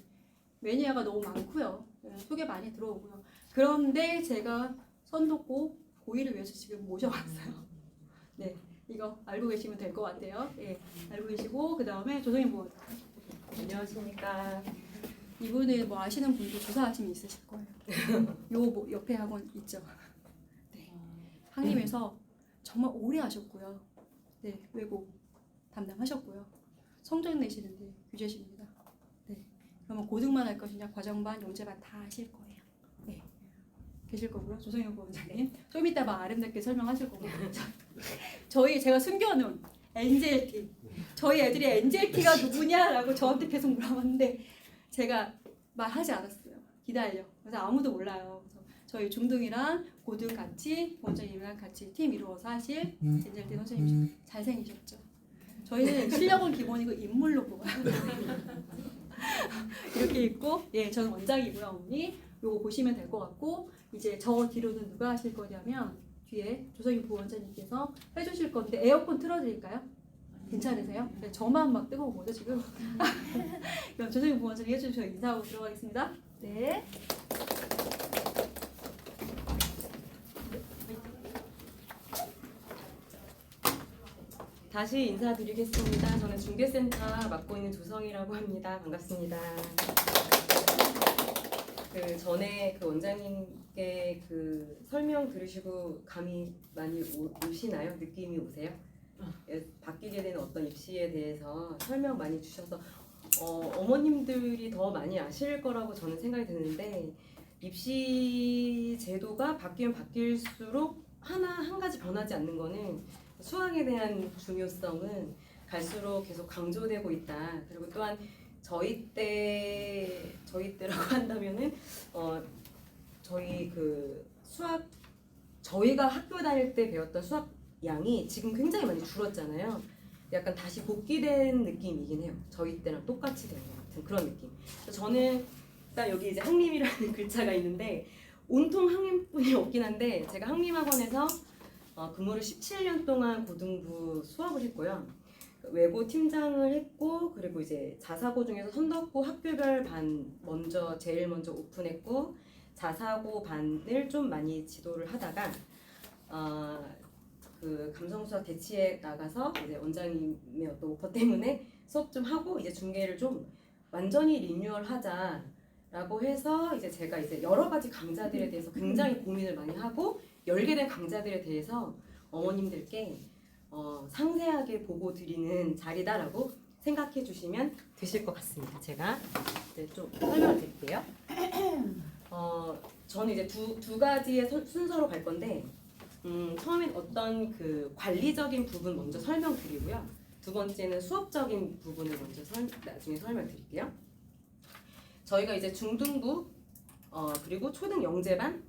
A: 매니아가 너무 많고요. 소개 많이 들어오고요. 그런데 제가 선도고 고의를 위해서 지금 모셔왔어요. 네 이거 알고 계시면 될 것 같아요. 예 알고 계시고 그 다음에 조성인 부원.
B: 안녕하십니까.
A: 이분은 뭐 아시는 분도 조사하시면 있으실 거예요. 요 뭐 옆에 학원 있죠. 네. 학림에서 정말 오래 하셨고요. 네, 외고 담당하셨고요. 성적 내시는데 규제십니다. 네. 그러면 고등만 할 것이냐, 과정반, 영재반 다 하실 거예요. 네. 계실 거고요. 조성현 부원장님. 좀 이따 막 아름답게 설명하실 거고요. 제가 숨겨놓은 NJT. 저희 애들이 NJT가 누구냐라고 저한테 계속 물어봤는데 제가 말하지 않았어요. 기다려. 그래서 아무도 몰라요. 그래서 저희 중등이랑 고등 같이 부원장님이랑 같이 팀 이루어서 하실 NJT 선생님 잘생기셨죠. 저희는 실력은 기본이고 인물로 뽑아요. 이렇게 있고 예 저는 원장이고요 어머니. 요거 보시면 될 것 같고 이제 저 뒤로는 누가 하실 거냐면 뒤에 조성인 부원장님께서 해주실 건데 에어컨 틀어드릴까요? 괜찮으세요? 네, 저만 막 뜨거운 거죠 지금? 그럼 조성인 부원장님 해주셔서 인사하고 들어가겠습니다. 네.
D: 다시 인사드리겠습니다. 저는 중개센터 맡고 있는 조성이라고 합니다. 반갑습니다. 그 전에 그 원장님께 그 설명 들으시고 감이 많이 오시나요? 느낌이 오세요? 바뀌게 되는 어떤 입시에 대해서 설명 많이 주셔서 어머님들이 더 많이 아실 거라고 저는 생각이 드는데 입시 제도가 바뀌면 바뀔수록 한 가지 변하지 않는 거는 수학에 대한 중요성은 갈수록 계속 강조되고 있다. 그리고 또한 저희 때라고 한다면은 저희 그 수학 저희가 학교 다닐 때 배웠던 수학 양이 지금 굉장히 많이 줄었잖아요. 약간 다시 복귀된 느낌이긴 해요. 저희 때랑 똑같이 된 것 같은 그런 느낌. 그래서 저는 일단 여기 이제 항림이라는 글자가 있는데 온통 항림뿐이 없긴 한데 제가 항림학원에서 근무를 17년 동안 고등부 수업을 했고요. 외고 팀장을 했고 그리고 이제 자사고 중에서 선덕고 학교별 반 제일 먼저 오픈했고 자사고 반을 좀 많이 지도를 하다가 그 감성수학 대치에 나가서 이제 원장님의 어떤 오퍼 때문에 수업 좀 하고 이제 중계를 좀 완전히 리뉴얼하자라고 해서 이제 제가 이제 여러 가지 강좌들에 대해서 굉장히 고민을 많이 하고 열게 된 강좌들에 대해서 어머님들께 상세하게 보고 드리는 자리다라고 생각해 주시면 되실 것 같습니다. 제가 이제 좀 설명을 드릴게요. 저는 이제 두 가지의 순서로 갈 건데 처음엔 어떤 그 관리적인 부분 먼저 설명드리고요. 두 번째는 수업적인 부분을 먼저 나중에 설명드릴게요. 저희가 이제 중등부 그리고 초등 영재반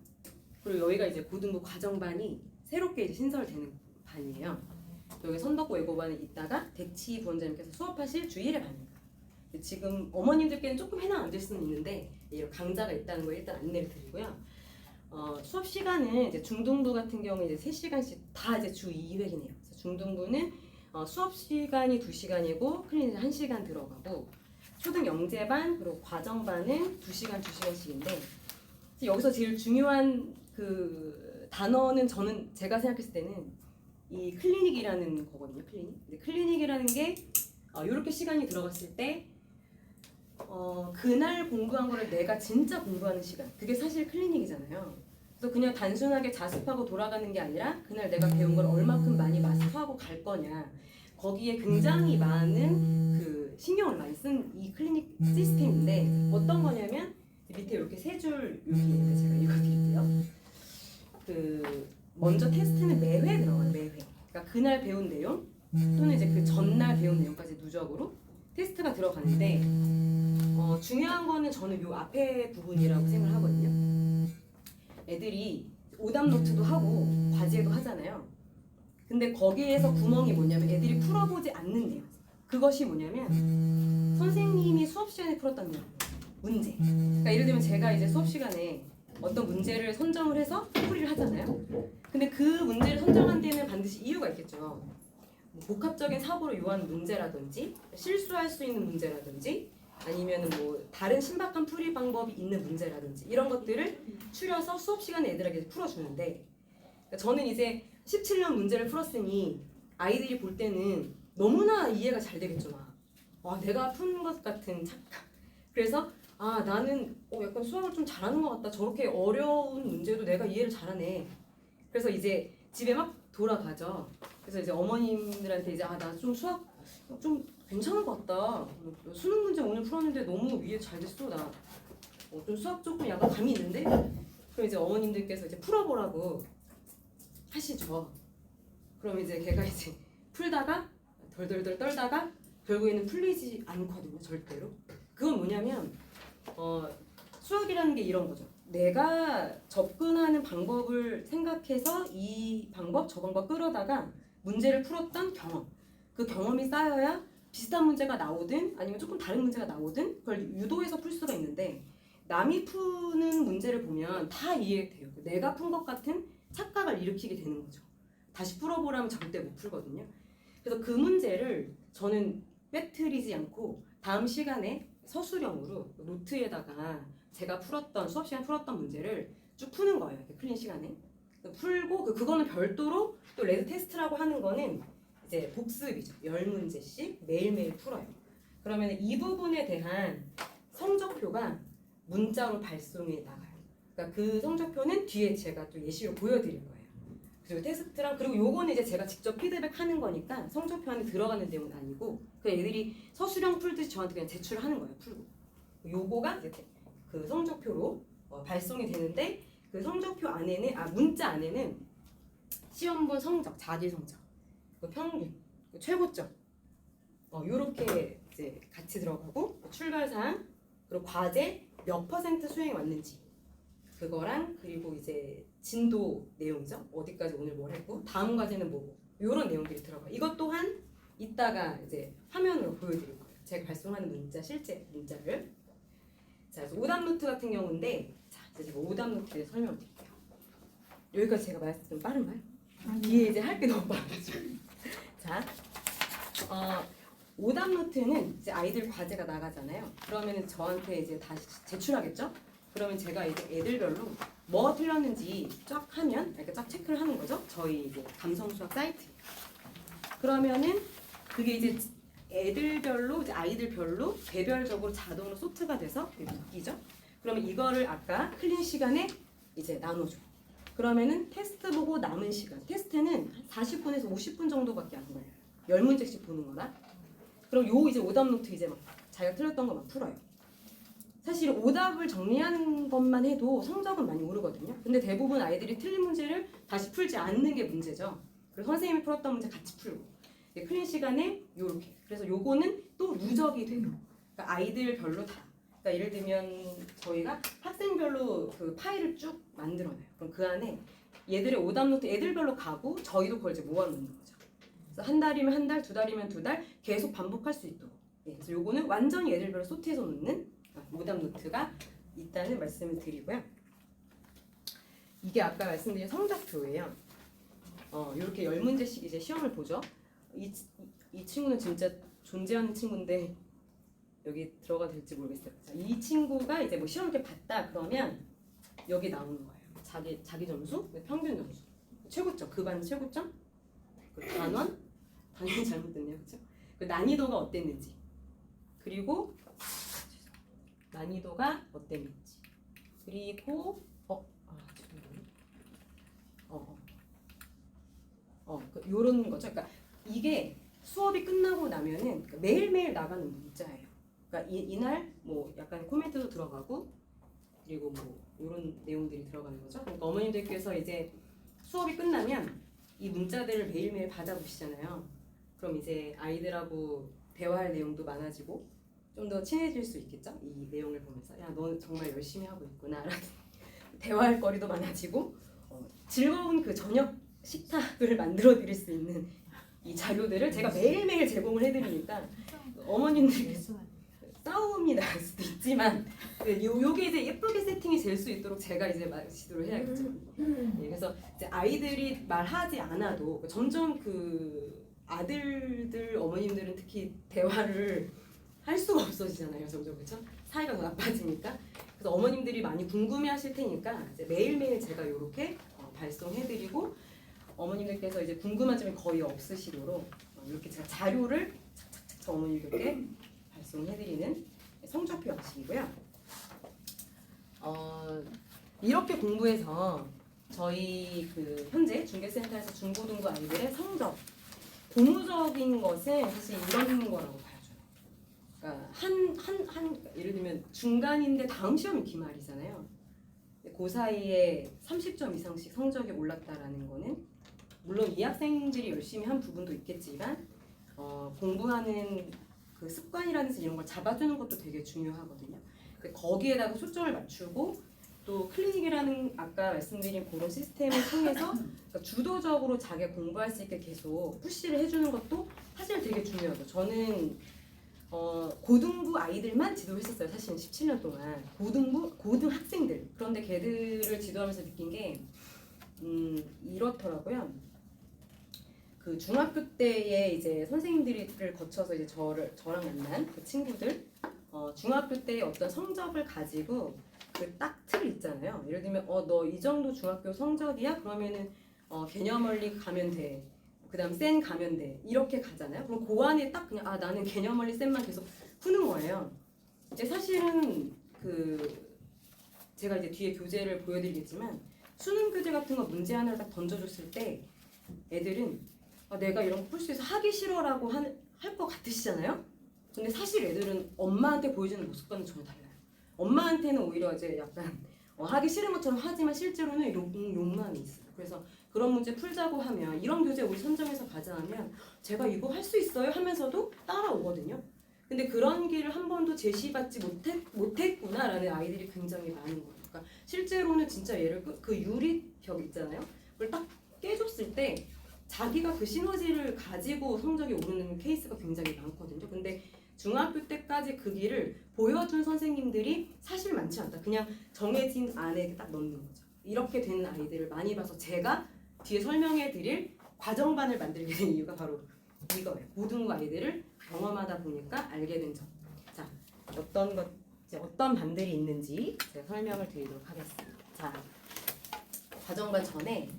D: 그리고 여기가 이제 고등부 과정반이 새롭게 이제 신설되는 반이에요. 여기 선덕고 외고반에 있다가 대치 부원장님께서 수업하실 주일의 반입니다. 지금 어머님들께는 조금 해당 안 될 수는 있는데 이런 강좌가 있다는 거 일단 안내를 드리고요. 수업 시간은 이제 중등부 같은 경우에 이제 3시간씩 다 이제 주 2회이네요. 중등부는 수업 시간이 2시간이고 클리닉 1시간 들어가고 초등 영재반 그리고 과정반은 2시간 2시간씩인데 여기서 제일 중요한 그 단어는 제가 생각했을 때는 이 클리닉이라는 거거든요. 클리닉이라는 게 이렇게 시간이 들어갔을 때 그날 공부한 거를 내가 진짜 공부하는 시간 그게 사실 클리닉이잖아요. 그래서 그냥 단순하게 자습하고 돌아가는 게 아니라 그날 내가 배운 걸 얼마큼 많이 마스터하고 갈 거냐 거기에 굉장히 많은 그 신경을 많이 쓴 이 클리닉 시스템인데 어떤 거냐면 밑에 이렇게 세 줄 여기 제가 읽어드릴게요. 그 먼저 테스트는 매회 들어가요. 매회. 그러니까 그날 배운 내용 또는 이제 그 전날 배운 내용까지 누적으로 테스트가 들어가는데 중요한 거는 저는 요 앞에 부분이라고 생각하거든요. 애들이 오답 노트도 하고 과제도 하잖아요. 근데 거기에서 구멍이 뭐냐면 애들이 풀어보지 않는 내용. 그것이 뭐냐면 선생님이 수업 시간에 풀었던 내용. 문제. 그러니까 예를 들면 제가 이제 수업 시간에 어떤 문제를 선정을 해서 풀이를 하잖아요. 근데 그 문제를 선정한 데는 반드시 이유가 있겠죠. 뭐 복합적인 사고를 요하는 문제라든지 실수할 수 있는 문제라든지 아니면 뭐 다른 신박한 풀이 방법이 있는 문제라든지 이런 것들을 추려서 수업 시간에 애들에게 풀어주는데 그러니까 저는 이제 17년 문제를 풀었으니 아이들이 볼 때는 너무나 이해가 잘 되겠죠. 막. 와, 내가 푼 것 같은 착각. 그래서 아, 나는 약간 수학을 좀 잘하는 것 같다. 저렇게 어려운 문제도 내가 이해를 잘하네. 그래서 이제 집에 막 돌아가죠. 그래서 이제 어머님들한테 이제 아, 나 좀 수학 좀 괜찮은 것 같다. 수능 문제 오늘 풀었는데 너무 이해 잘 됐어. 나 좀 수학 조금 약간 감이 있는데. 그럼 이제 어머님들께서 이제 풀어보라고 하시죠. 그럼 이제 걔가 이제 풀다가 덜덜덜 떨다가 결국에는 풀리지 않거든요. 절대로. 그건 뭐냐면 수학이라는 게 이런 거죠. 내가 접근하는 방법을 생각해서 이 방법, 저 방법 끌어다가 문제를 풀었던 경험. 그 경험이 쌓여야 비슷한 문제가 나오든 아니면 조금 다른 문제가 나오든 그걸 유도해서 풀 수가 있는데 남이 푸는 문제를 보면 다 이해돼요. 내가 푼 것 같은 착각을 일으키게 되는 거죠. 다시 풀어보라면 절대 못 풀거든요. 그래서 그 문제를 저는 빼뜨리지 않고 다음 시간에 서술형으로 노트에다가 제가 풀었던 수업 시간 풀었던 문제를 쭉 푸는 거예요. 풀린 시간에 풀고 그거는 별도로 또 레드 테스트라고 하는 거는 이제 복습이죠. 10문제씩 매일매일 풀어요. 그러면 이 부분에 대한 성적표가 문자로 발송이 나가요. 그러니까 그 성적표는 뒤에 제가 또 예시로 보여드릴 거예요. 그리고 테스트랑 그리고 요거는 이제 제가 직접 피드백하는 거니까 성적표 안에 들어가는 내용은 아니고 그냥 애들이 서술형 풀듯이 저한테 그냥 제출하는 거예요. 풀고 요거가 이제 그 성적표로 발송이 되는데 그 성적표 안에는 문자 안에는 시험본 성적, 자기 성적, 그 평균, 그 최고점 요렇게 이제 같이 들어가고 출발사항 그리고 과제 몇 % 수행이 왔는지 그거랑 그리고 이제 진도 내용이죠. 어디까지 오늘 뭘 했고 다음 과제는 뭐고 이런 내용들이 들어가요. 이것 또한 이따가 이제 화면으로 보여드릴 거예요. 제가 발송하는 문자 실제 문자를. 자, 그래서 오답 노트 같은 경우인데 자, 이제 제가 오답 노트에 설명을 드릴게요. 여기까지 제가 말씀 좀 빠른가요? 뒤에 이제 할 게 너무 많아지고. 자, 오답 노트는 이제 아이들 과제가 나가잖아요. 그러면은 저한테 이제 다시 제출하겠죠? 그러면 제가 이제 애들별로 뭐 틀렸는지 쫙 하면 이렇게 쫙 체크를 하는 거죠. 저희 이제 감성수학 사이트. 그러면은 그게 이제 애들별로 이제 아이들별로 개별적으로 자동으로 소트가 돼서 묶이죠. 그러면 이거를 아까 클린 시간에 이제 나눠줘. 그러면은 테스트 보고 남은 시간. 테스트는 40분에서 50분 정도밖에 안 걸려요. 10문제씩 보는 거라. 그럼 요 이제 오답 노트 이제 막 자기가 틀렸던 거 막 풀어요. 사실 오답을 정리하는 것만 해도 성적은 많이 오르거든요. 근데 대부분 아이들이 틀린 문제를 다시 풀지 않는 게 문제죠. 그래서 선생님이 풀었던 문제 같이 풀고 클린 시간에 요렇게. 그래서 요거는 또 누적이 돼요. 그러니까 아이들별로 다. 그러니까 예를 들면 저희가 학생별로 그 파일을 쭉 만들어놔요. 그럼 그 안에 얘들의 오답 노트 애들별로 가고 저희도 그걸 이제 모아놓는 거죠. 그래서 한 달이면 한 달, 두 달이면 두 달 계속 반복할 수 있도록. 그래서 요거는 완전히 애들별로 소트해서 놓는 오답 노트가 있다는 말씀을 드리고요. 이게 아까 말씀드린 성적표예요. 이렇게 10문제씩 이제 시험을 보죠. 이 친구는 진짜 존재하는 친구인데 여기 들어가 될지 모르겠어요. 자, 이 친구가 이제 뭐 시험 이렇게 봤다 그러면 여기 나오는 거예요. 자기 점수, 평균 점수, 최고점, 그 반 최고점, 그 단원, 당연히 잘못됐네요, 그렇죠? 그 난이도가 어땠는지, 그리고 난이도가 어땠는지, 그리고 요런 거죠. 그러니까 이게 수업이 끝나고 나면은 그러니까 매일매일 나가는 문자예요. 그러니까 이날 뭐 약간 코멘트도 들어가고 그리고 뭐 이런 내용들이 들어가는 거죠. 그러니까 어머님들께서 이제 수업이 끝나면 이 문자들을 매일매일 받아보시잖아요. 그럼 이제 아이들하고 대화할 내용도 많아지고 좀 더 친해질 수 있겠죠? 이 내용을 보면서 야, 너 정말 열심히 하고 있구나 라는 대화할 거리도 많아지고 즐거운 그 저녁 식탁을 만들어 드릴 수 있는 이 자료들을 제가 매일매일 제공을 해드리니까 어머님들께서 싸움이 날 수도 있지만 요게 이제 예쁘게 세팅이 될 수 있도록 제가 이제 시도를 해야겠죠. 예, 그래서 이제 아이들이 말하지 않아도 점점 그 아들들 어머님들은 특히 대화를 할 수가 없어지잖아요. 점점 그렇죠? 사이가 더 나빠지니까. 그래서 어머님들이 많이 궁금해하실 테니까 이제 매일매일 제가 이렇게 발송해드리고 어머님들께서 이제 궁금한 점이 거의 없으시도록 이렇게 제가 자료를 착착착 어머님들께 발송해드리는 성적표 형식이고요. 이렇게 공부해서 저희 그 현재 중개센터에서 중고등부 아이들의 성적 고무적인 것은 사실 이런 거라고 봐야죠. 그러니까 예를 들면 중간인데 다음 시험이 기말이잖아요. 그 사이에 30점 이상씩 성적이 올랐다라는 거는 물론 이 학생들이 열심히 한 부분도 있겠지만 공부하는 그 습관이라든지 이런 걸 잡아주는 것도 되게 중요하거든요. 거기에다가 초점을 맞추고 또 클리닉이라는 아까 말씀드린 그런 시스템을 통해서 그러니까 주도적으로 자기가 공부할 수 있게 계속 푸시를 해주는 것도 사실 되게 중요하죠. 저는 고등부 아이들만 지도했었어요. 사실은 17년 동안 고등 학생들. 그런데 걔들을 지도하면서 느낀 게 이렇더라고요. 그 중학교 때에 이제 선생님들을 거쳐서 이제 저랑 만난 그 친구들 중학교 때의 어떤 성적을 가지고 그 딱 틀 있잖아요. 예를 들면 너 이 정도 중학교 성적이야? 그러면은 개념원리 가면 돼. 그다음 센 가면 돼. 이렇게 가잖아요. 그럼 그 안에 딱 그냥 나는 개념원리 센만 계속 푸는 거예요. 이제 사실은 그 제가 이제 뒤에 교재를 보여드리겠지만 수능 교재 같은 거 문제 하나를 딱 던져줬을 때 애들은 내가 이런 거 풀 수 있어 하기 싫어라고 할 것 같으시잖아요. 근데 사실 애들은 엄마한테 보여주는 모습과는 전혀 달라요. 엄마한테는 오히려 이제 약간 하기 싫은 것처럼 하지만 실제로는 욕망이 있어요. 그래서 그런 문제 풀자고 하면 이런 교재 우리 선정해서 가자 하면 제가 이거 할 수 있어요 하면서도 따라오거든요. 근데 그런 길을 한 번도 제시받지 못했구나라는 아이들이 굉장히 많은 거예요. 그러니까 실제로는 진짜 얘를 그 유리벽 있잖아요. 그걸 딱 깨줬을 때 자기가 그 시너지를 가지고 성적이 오르는 케이스가 굉장히 많거든요. 근데 중학교 때까지 그 길을 보여준 선생님들이 사실 많지 않다. 그냥 정해진 안에 딱 넣는 거죠. 이렇게 되는 아이들을 많이 봐서 제가 뒤에 설명해 드릴 과정반을 만들게 된 이유가 바로 이거예요. 고등부 아이들을 경험하다 보니까 알게 된 점. 자, 어떤 반들이 있는지 제가 설명을 드리도록 하겠습니다. 자, 과정반 전에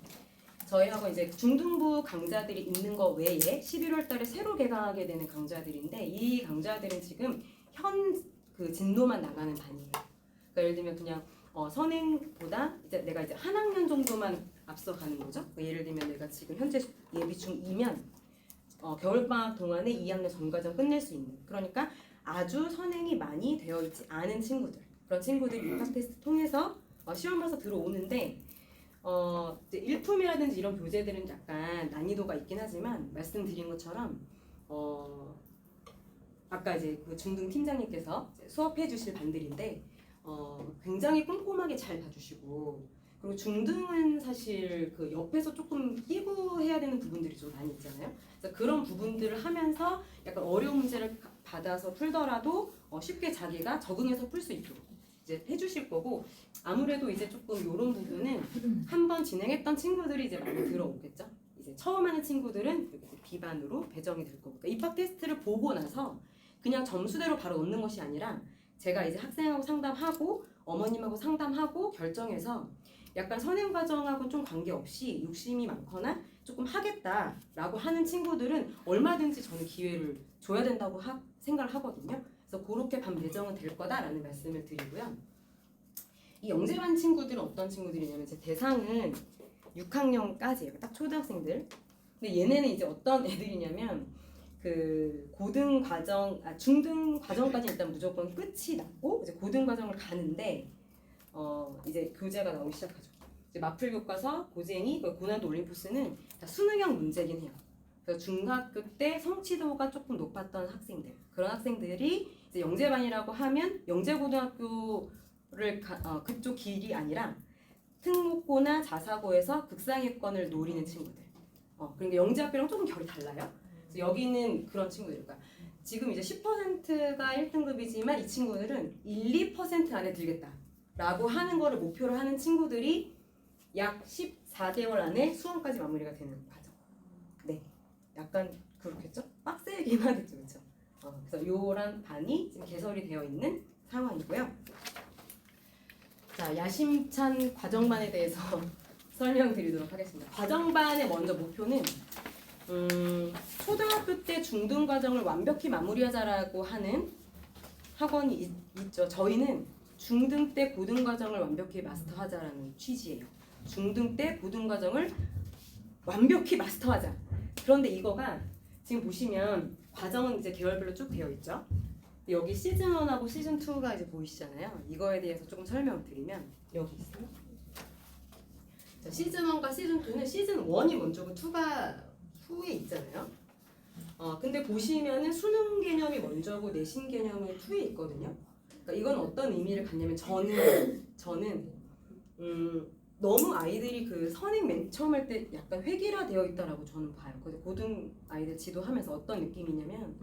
D: 저희하고 이제 중등부 강좌들이 있는 거 외에 11월 달에 새로 개강하게 되는 강좌들인데 이 강좌들은 지금 현 그 진도만 나가는 반이에요. 그러니까 예를 들면 그냥 선행보다 이제 내가 이제 한 학년 정도만 앞서가는 거죠. 그러니까 예를 들면 내가 지금 현재 예비 중2면 겨울방학 동안에 2학년 전과정 끝낼 수 있는 그러니까 아주 선행이 많이 되어 있지 않은 친구들 그런 친구들이 입학 테스트 통해서 시험 봐서 들어오는데 이제 일품이라든지 이런 교재들은 약간 난이도가 있긴 하지만 말씀드린 것처럼 아까 이제 그 중등 팀장님께서 수업해 주실 반들인데 굉장히 꼼꼼하게 잘 봐주시고 그리고 중등은 사실 그 옆에서 조금 끼고 해야 되는 부분들이 좀 많이 있잖아요. 그래서 그런 부분들을 하면서 약간 어려운 문제를 받아서 풀더라도 쉽게 자기가 적응해서 풀 수 있도록 이제 해주실 거고 아무래도 이제 조금 이런 부분은 한번 진행했던 친구들이 이제 많이 들어오겠죠. 이제 처음 하는 친구들은 이제 B반으로 배정이 될 거고 그러니까 입학 테스트를 보고 나서 그냥 점수대로 바로 넣는 것이 아니라 제가 이제 학생하고 상담하고 어머님하고 상담하고 결정해서 약간 선행 과정하고 좀 관계없이 욕심이 많거나 조금 하겠다라고 하는 친구들은 얼마든지 저는 기회를 줘야 된다고 생각을 하거든요. 그래서 그렇게 반 배정은 될 거다라는 말씀을 드리고요. 이 영재반 친구들은 어떤 친구들이냐면 제 대상은 6학년까지예요. 딱 초등학생들. 근데 얘네는 이제 어떤 애들이냐면 그 고등 과정, 중등 과정까지 일단 무조건 끝이 났고 이제 고등 과정을 가는데 이제 교재가 나오기 시작하죠. 이제 마플 교과서, 고쟁이, 고난도 올림푸스는 다 수능형 문제긴 해요. 그래서 중학교 때 성취도가 조금 높았던 학생들, 그런 학생들이 이제 영재반이라고 하면 영재고등학교를 그쪽 길이 아니라 특목고나 자사고에서 극상위권을 노리는 친구들. 그러니까 영재학교랑 조금 결이 달라요. 그래서 여기는 그런 친구들. 그러니까 지금 이제 10%가 1등급이지만 이 친구들은 1, 2% 안에 들겠다라고 하는 거를 목표로 하는 친구들이 약 14개월 안에 수험까지 마무리가 되는 과정. 네, 약간 그렇겠죠? 빡세긴 하겠죠, 그렇죠? 그래서 요런 반이 지금 개설이 되어 있는 상황이고요. 자, 야심찬 과정반에 대해서 설명드리도록 하겠습니다. 과정반의 먼저 목표는 초등학교 때 중등 과정을 완벽히 마무리하자라고 하는 학원이 있죠. 저희는 중등 때 고등 과정을 완벽히 마스터하자라는 취지예요. 중등 때 고등 과정을 완벽히 마스터하자. 그런데 이거가 지금 보시면 과정은 이제 계열별로 쭉 되어 있죠. 여기 시즌 1하고 시즌 2가 이제 보이시잖아요. 이거에 대해서 조금 설명을 드리면 여기 있어요. 자, 시즌 1과 시즌 2는 시즌 1이 먼저고 2가 후에 있잖아요. 근데 보시면은 수능 개념이 먼저고 내신 개념이 2에 있거든요. 그러니까 이건 어떤 의미를 갖냐면 저는 너무 아이들이 그 선행 맨 처음 할 때 약간 획일화되어 있다라고 저는 봐요. 그래서 고등 아이들 지도하면서 어떤 느낌이냐면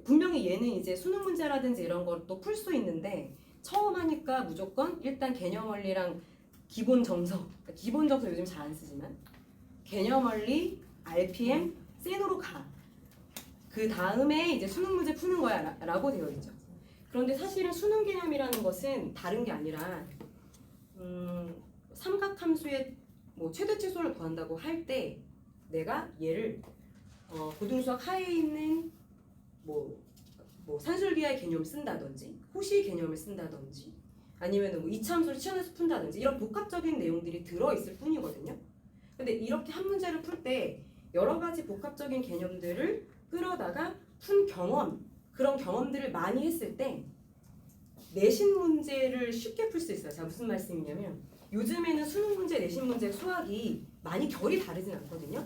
D: 분명히 얘는 이제 수능 문제라든지 이런 걸 또 풀 수 있는데 처음 하니까 무조건 일단 개념 원리랑 기본 정석, 기본 정석 요즘 잘 안 쓰지만 개념 원리, RPM, 센으로 가. 그 다음에 이제 수능 문제 푸는 거야 라고 되어 있죠. 그런데 사실은 수능 개념이라는 것은 다른 게 아니라 삼각함수의 뭐 최대 최소를 구한다고 할 때 내가 얘를 고등수학 하에 있는 뭐 산술기하의 개념을 쓴다든지 호시 개념을 쓴다든지 아니면 뭐 이차함수를 치환해서 푼다든지 이런 복합적인 내용들이 들어있을 뿐이거든요. 근데 이렇게 한 문제를 풀 때 여러 가지 복합적인 개념들을 끌어다가 푼 경험, 그런 경험들을 많이 했을 때 내신 문제를 쉽게 풀 수 있어요. 자, 무슨 말씀이냐면 요즘에는 수능 문제, 내신 문제, 수학이 많이 결이 다르진 않거든요.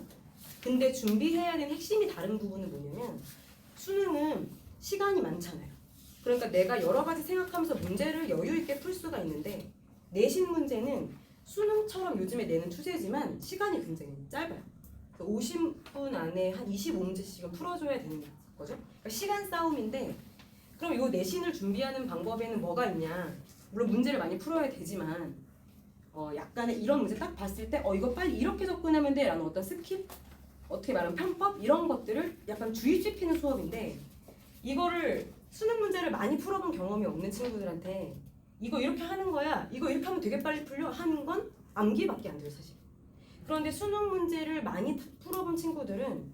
D: 근데 준비해야 되는 핵심이 다른 부분은 뭐냐면 수능은 시간이 많잖아요. 그러니까 내가 여러 가지 생각하면서 문제를 여유 있게 풀 수가 있는데 내신 문제는 수능처럼 요즘에 내는 추세지만 시간이 굉장히 짧아요. 50분 안에 한 25문제씩은 풀어줘야 되는 거죠. 그러니까 시간 싸움인데 그럼 이 내신을 준비하는 방법에는 뭐가 있냐? 물론 문제를 많이 풀어야 되지만 약간의 이런 문제 딱 봤을 때 이거 빨리 이렇게 접근하면 돼 라는 어떤 스킵? 어떻게 말하면 편법? 이런 것들을 약간 주입시키는 수업인데 이거를 수능 문제를 많이 풀어본 경험이 없는 친구들한테 이거 이렇게 하는 거야. 이거 이렇게 하면 되게 빨리 풀려 하는 건 암기밖에 안 돼요 사실. 그런데 수능 문제를 많이 풀어본 친구들은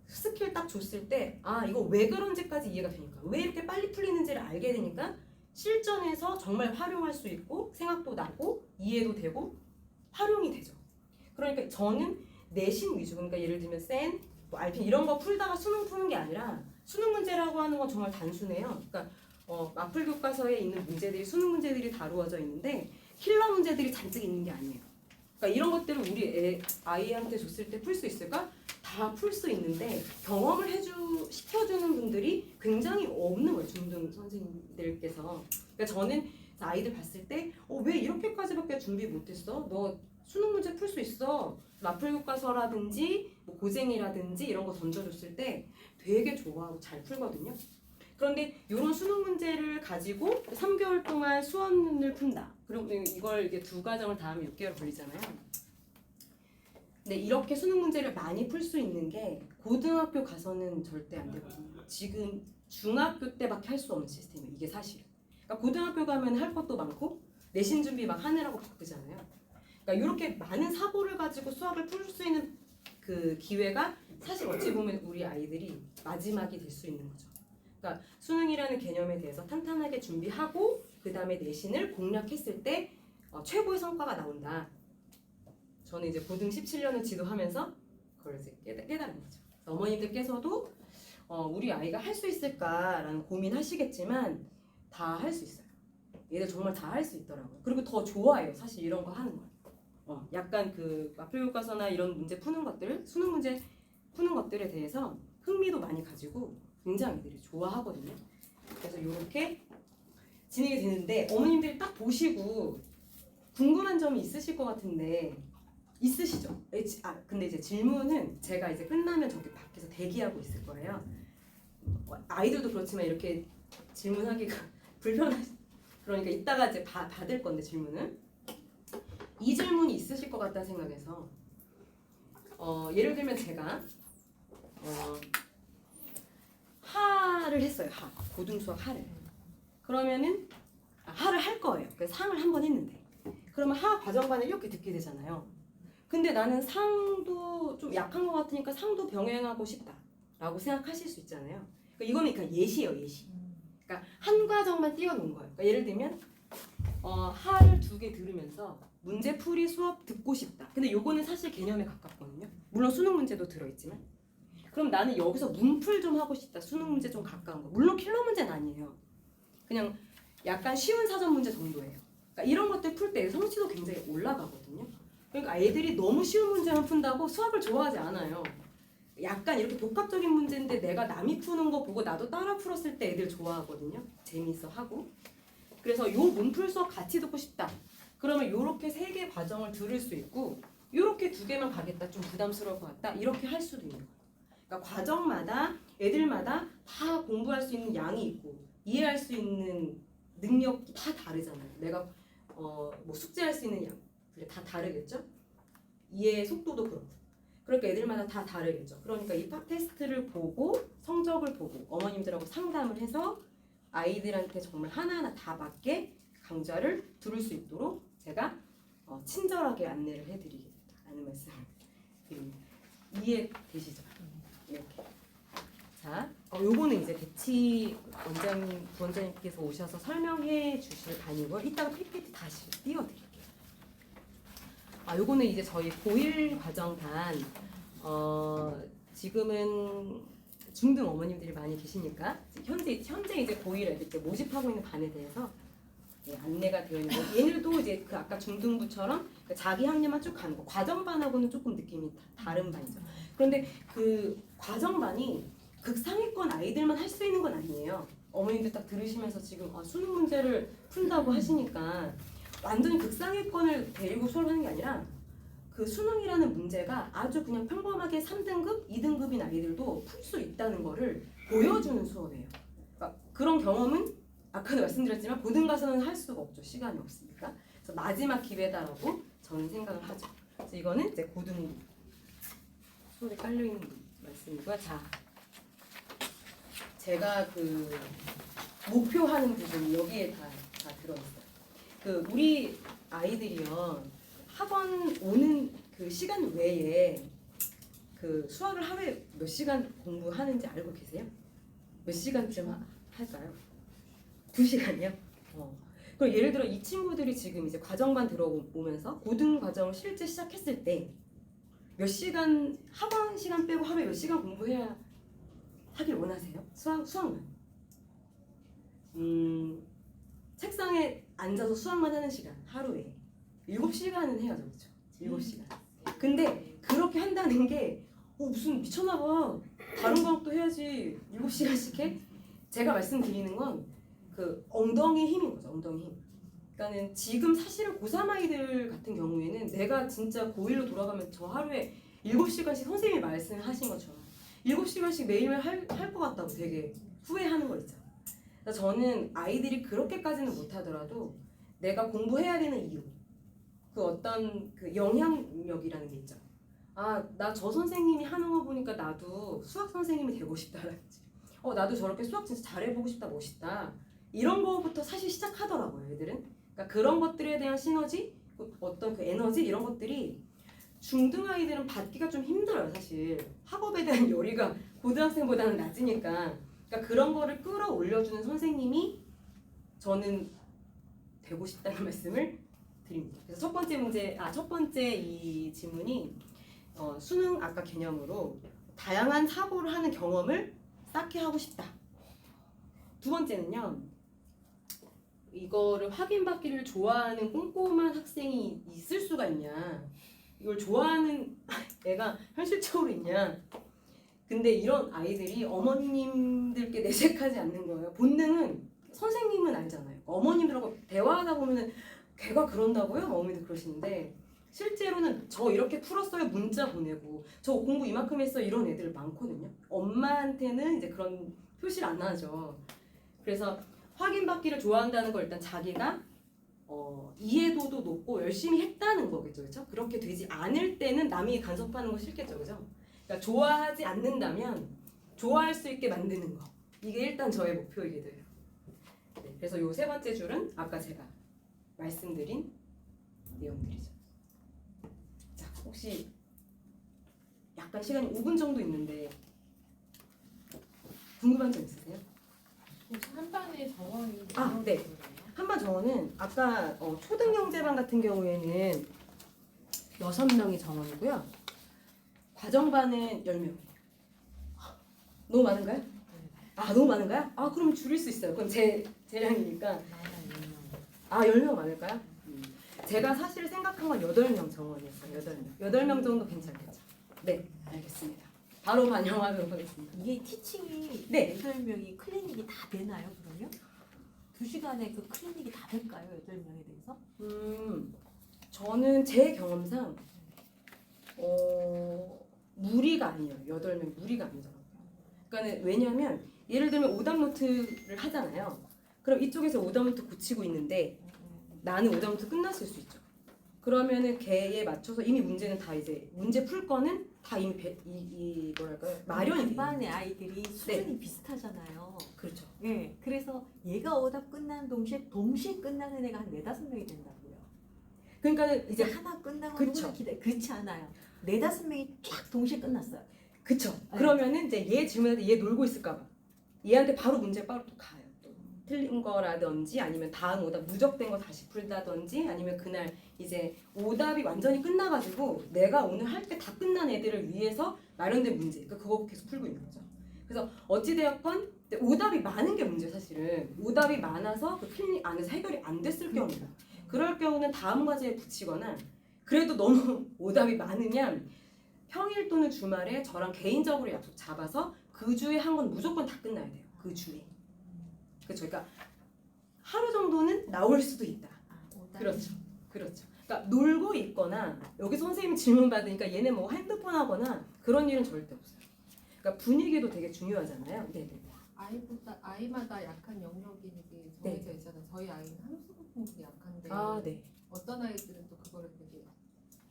D: 스킬 딱 줬을 때 이거 왜 그런지까지 이해가 되니까 왜 이렇게 빨리 풀리는지를 알게 되니까 실전에서 정말 활용할 수 있고 생각도 나고 이해도 되고 활용이 되죠. 그러니까 저는 내신 위주, 그러니까 예를 들면 센, RP 이런 거 풀다가 수능 푸는 게 아니라 수능 문제라고 하는 건 정말 단순해요. 그러니까 마플 교과서에 있는 문제들이 수능 문제들이 다루어져 있는데 킬러 문제들이 잔뜩 있는 게 아니에요. 그러니까 이런 것들을 우리 아이한테 줬을 때 풀 수 있을까? 다 풀 수 있는데 경험을 시켜주는 분들이 굉장히 없는 거예요. 중등 선생님들께서. 그러니까 저는 아이들 봤을 때 왜 이렇게까지밖에 준비 못했어? 너 수능 문제 풀 수 있어. 마플 교과서라든지 고쟁이라든지 이런 거 던져줬을 때 되게 좋아하고 잘 풀거든요. 그런데 이런 수능 문제를 가지고 3개월 동안 수원을 푼다. 그러면 이걸 이게 두 과정을 다 하면 6개월 걸리잖아요. 근데 이렇게 수능 문제를 많이 풀 수 있는 게 고등학교 가서는 절대 안 되거든요. 지금 중학교 때밖에 할 수 없는 시스템이에요. 이게 사실. 그러니까 고등학교 가면 할 것도 많고 내신 준비 막 하느라고 바쁘잖아요. 그러니까 이렇게 많은 사고를 가지고 수학을 풀 수 있는 그 기회가 사실 어찌 보면 우리 아이들이 마지막이 될 수 있는 거죠. 그러니까 수능이라는 개념에 대해서 탄탄하게 준비하고 그 다음에 내신을 공략했을 때 최고의 성과가 나온다. 저는 이제 고등 17년을 지도하면서 그걸 이제 깨달은 거죠. 어머님들께서도 우리 아이가 할 수 있을까라는 고민하시겠지만 다 할 수 있어요. 얘들 정말 다 할 수 있더라고요. 그리고 더 좋아해요. 사실 이런 거 하는 거. 약간 그 마플 교과서나 이런 문제 푸는 것들, 수능 문제 푸는 것들에 대해서 흥미도 많이 가지고 굉장히 애들이 좋아하거든요. 그래서 이렇게 진행이 되는데 어머님들이 딱 보시고 궁금한 점이 있으실 것 같은데 있으시죠? 근데 이제 질문은 제가 이제 끝나면 저기 밖에서 대기하고 있을 거예요. 아이들도 그렇지만 이렇게 질문하기가 그러니까 이따가 이제 받을 건데 질문은 이 질문이 있으실 것 같다는 생각에서 예를 들면 제가 하를 했어요. 고등수학 하를. 그러면은 하를 할 거예요. 그래서 상을 한 번 했는데 그러면 하 과정반을 이렇게 듣게 되잖아요. 근데 나는 상도 좀 약한 것 같으니까 상도 병행하고 싶다라고 생각하실 수 있잖아요. 그러니까 이거는 그러니까 예시예요, 예시. 그러니까 한 과정만 띄워놓은 거예요. 그러니까 예를 들면 하를 2개 들으면서 문제풀이 수업 듣고 싶다. 근데 요거는 사실 개념에 가깝거든요. 물론 수능 문제도 들어있지만 그럼 나는 여기서 문풀 좀 하고 싶다. 수능 문제 좀 가까운 거. 물론 킬러 문제는 아니에요. 그냥 약간 쉬운 사전 문제 정도예요. 그러니까 이런 것들 풀 때 성취도 굉장히 올라가거든요. 그러니까 애들이 너무 쉬운 문제만 푼다고 수학을 좋아하지 않아요. 약간 이렇게 복합적인 문제인데 내가 남이 푸는 거 보고 나도 따라 풀었을 때 애들 좋아하거든요. 재밌어 하고. 그래서 요 문풀 수업 같이 듣고 싶다. 그러면 요렇게 3개 과정을 들을 수 있고 요렇게 2개만 가겠다. 좀 부담스러울 것 같다. 이렇게 할 수도 있는 거예요. 그러니까 과정마다 애들마다 다 공부할 수 있는 양이 있고 이해할 수 있는 능력도 다 다르잖아요. 내가 뭐 숙제할 수 있는 양 다 다르겠죠? 이해 속도도 그렇고. 그러니까 애들마다 다 다르겠죠. 그러니까 입학 테스트를 보고 성적을 보고 어머님들하고 상담을 해서 아이들한테 정말 하나하나 다 맞게 강좌를 들을 수 있도록 제가 친절하게 안내를 해드리겠다라는 말씀을 드립니다. 이해되시죠? 이렇게. 자, 요거는 이제 대치 원장님, 부원장님께서 오셔서 설명해 주실 반이고요. 이따가 PPT 다시 띄워드릴게요. 요거는 이제 저희 고1 과정반, 지금은 중등 어머님들이 많이 계시니까 현재 이제 고1에 이렇게 모집하고 있는 반에 대해서 안내가 되어 있는 거. 얘네도 이제 그 아까 중등부처럼 자기 학년만 쭉 가는 거. 과정반하고는 조금 느낌이 다른 반이죠. 그런데 그 과정반이 극상위권 아이들만 할 수 있는 건 아니에요. 어머님들 딱 들으시면서 지금 수능 문제를 푼다고 하시니까 완전히 극상위권을 데리고 수업을 하는 게 아니라 그 수능이라는 문제가 아주 그냥 평범하게 3등급, 2등급인 아이들도 풀 수 있다는 거를 보여주는 수업이에요. 그러니까 그런 경험은 아까도 말씀드렸지만 고등 가서는 할 수가 없죠. 시간이 없으니까. 그래서 마지막 기회다라고 저는 생각을 하죠. 그래서 이거는 이제 고등 수업에 깔려 있는 말씀이고요. 자, 제가 그 목표하는 부분이 여기에 다 들어있어요. 그 우리 아이들이요 학원 오는 그 시간 외에 그 수학을 하루에 몇 시간 공부하는지 알고 계세요? 몇 시간쯤 할까요? 2시간이요? 그럼 예를 들어 이 친구들이 지금 이제 과정반 들어오면서 고등 과정을 실제 시작했을 때 몇 시간 학원 시간 빼고 하루에 몇 시간 공부해야 하길 원하세요? 수학만. 책상에 앉아서 수학만 하는 시간 하루에 7시간은 해야죠. 그렇죠? 7시간. 근데 그렇게 한다는 게 무슨 미쳤나봐. 다른 과목도 해야지 7시간씩 해? 제가 말씀드리는 건 그 엉덩이 힘인 거죠. 엉덩이 힘. 그러니까는 지금 사실은 고3 아이들 같은 경우에는 내가 진짜 고1로 돌아가면 저 하루에 7시간씩 선생님이 말씀하신 것처럼 7시간씩 매일매일 할 것 같다고 되게 후회하는 거 있죠. 그래서 저는 아이들이 그렇게까지는 못하더라도 내가 공부해야 되는 이유, 그 어떤 그 영향력이라는 게 있죠. 나 저 선생님이 하는 거 보니까 나도 수학 선생님이 되고 싶다라든지 나도 저렇게 수학 진짜 잘해보고 싶다, 멋있다. 이런 거부터 사실 시작하더라고요, 애들은. 그러니까 그런 것들에 대한 시너지, 어떤 그 에너지 이런 것들이 중등 아이들은 받기가 좀 힘들어요, 사실. 학업에 대한 열의가 고등학생보다는 낮으니까. 그러니까 그런 거를 끌어올려주는 선생님이 저는 되고 싶다는 말씀을 드립니다. 그래서 첫 번째 이 질문이 수능 아까 개념으로 다양한 사고를 하는 경험을 쌓게 하고 싶다. 두 번째는요. 이거를 확인받기를 좋아하는 꼼꼼한 학생이 있을 수가 있냐. 이걸 좋아하는 애가 현실적으로 있냐. 근데 이런 아이들이 어머님들께 내색하지 않는 거예요. 본능은 선생님은 알잖아요. 어머님들하고 대화하다 보면은 걔가 그런다고요? 어머니들 그러시는데 실제로는 저 이렇게 풀었어요. 문자 보내고 저 공부 이만큼 했어요. 이런 애들 많거든요. 엄마한테는 이제 그런 표시를 안 하죠. 그래서 확인받기를 좋아한다는 걸 일단 자기가 이해도도 높고 열심히 했다는 거겠죠. 그렇죠? 그렇게 되지 않을 때는 남이 간섭하는 거 싫겠죠. 그죠? 그러니까 좋아하지 않는다면 좋아할 수 있게 만드는 거. 이게 일단 저의 목표이기도 해요. 네, 그래서 요 세 번째 줄은 아까 제가 말씀드린 내용들이죠. 자, 혹시 약간 시간이 5분 정도 있는데 궁금한 점 있으세요?
B: 혹시 한 반에 정원이
D: 아, 네. 한반 정원은 아까 초등영재반 같은 경우에는 6명이 정원이고요. 과정반은 10명이에요. 너무 많은가요? 아, 너무 많은가요? 아, 그럼 줄일 수 있어요. 그럼 제 재량이니까. 아, 10명 많을까요? 제가 사실 생각한 건 8명 정원이었어요. 8명. 8명 정도 괜찮겠죠? 네, 알겠습니다. 바로 반영하도록 하겠습니다.
E: 이게 티칭이
D: 네.
E: 8명이 클리닉이 다 되나요, 그러면? 2시간에 그 클리닉이 다 될까요, 8명에 대해서?
D: 저는 제 경험상 무리가 아니에요. 8명 무리가 아니더라고요. 그러니까 왜냐하면 예를 들면 오답노트를 하잖아요. 그럼 이쪽에서 오답노트 고치고 있는데 나는 오답노트 끝났을 수 있죠. 그러면은 걔에 맞춰서 이미 문제는 다 이제 문제 풀 거는 다 이미 뭐랄까요 마련이 돼 있는
E: 반반의
D: 거죠.
E: 아이들이 수준이 비슷하잖아요.
D: 그렇죠.
E: 예, 그래서 얘가 오답 끝난 동시에 끝나는 애가 한 4-5명이 된다고요.
D: 그러니까는
E: 이제
D: 이제
E: 하나 끝나고
D: 그쵸.
E: 누구나 그렇지 않아요. 4-5명이 쫙 동시에 끝났어요.
D: 그쵸.
E: 네.
D: 그러면은 이제 얘 질문할 때 얘 놀고 있을까봐 얘한테 바로 문제 바로 또 가요. 또 틀린 거라든지 아니면 다음 오답 누적된 거 다시 풀다든지 아니면 그날 이제 오답이 완전히 끝나가지고 내가 오늘 할 때 다 끝난 애들을 위해서 마련된 문제. 그러니까 그거 계속 풀고 있는 거죠. 그래서 어찌되었건 오답이 많은 게 문제예요. 사실은 오답이 많아서 그 클리닉 안에서 해결이 안 됐을 경우입니다. 그럴 경우는 다음 과제에 붙이거나 그래도 너무 오답이 많으면 평일 또는 주말에 저랑 개인적으로 약속 잡아서 그 주에 한 건 무조건 다 끝나야 돼요. 그 주에. 그렇죠. 그러니까 하루 정도는 나올 수도 있다. 그렇죠. 그렇죠. 그러니까 놀고 있거나 여기 선생님이 질문 받으니까 얘네 뭐 핸드폰 하거나 그런 일은 절대 없어요. 그러니까 분위기도 되게 중요하잖아요. 네네.
B: 아이마다 약한 영역이 되게 정해져 있잖아요. 저희 아이는 함수 공부 약한데
D: 아, 네.
B: 어떤 아이들은 또 그거를 되게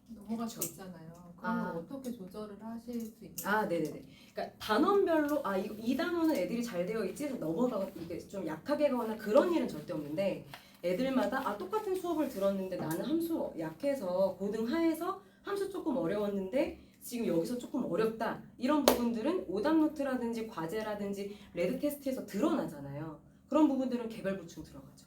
B: 넘어갈 수
D: 그쵸.
B: 있잖아요. 그런
D: 아.
B: 걸 어떻게 조절을 하실 수 있나요?
D: 아, 네네네. 그러니까 단원별로 이 단원은 애들이 잘 되어 있지 해서 넘어가고 이게 좀 약하게 가거나 그런 일은 절대 없는데 애들마다 똑같은 수업을 들었는데 나는 함수 약해서 고등 하에서 함수 조금 어려웠는데 지금 여기서 조금 어렵다. 이런 부분들은 오답노트라든지 과제라든지 레드 테스트에서 드러나잖아요. 그런 부분들은 개별 보충 들어가죠.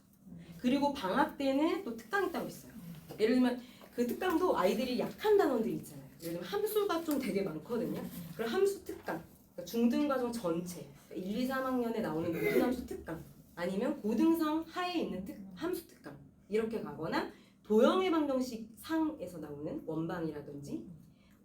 D: 그리고 방학 때는 또 특강이 따로 있어요. 예를 들면 그 특강도 아이들이 약한 단원들이 있잖아요. 예를 들면 함수가 좀 되게 많거든요. 그럼 함수 특강, 그러니까 중등과정 전체, 1, 2, 3학년에 나오는 모든 함수 특강, 아니면 고등상 하에 있는 함수 특강 이렇게 가거나 도형의 방정식 상에서 나오는 원방이라든지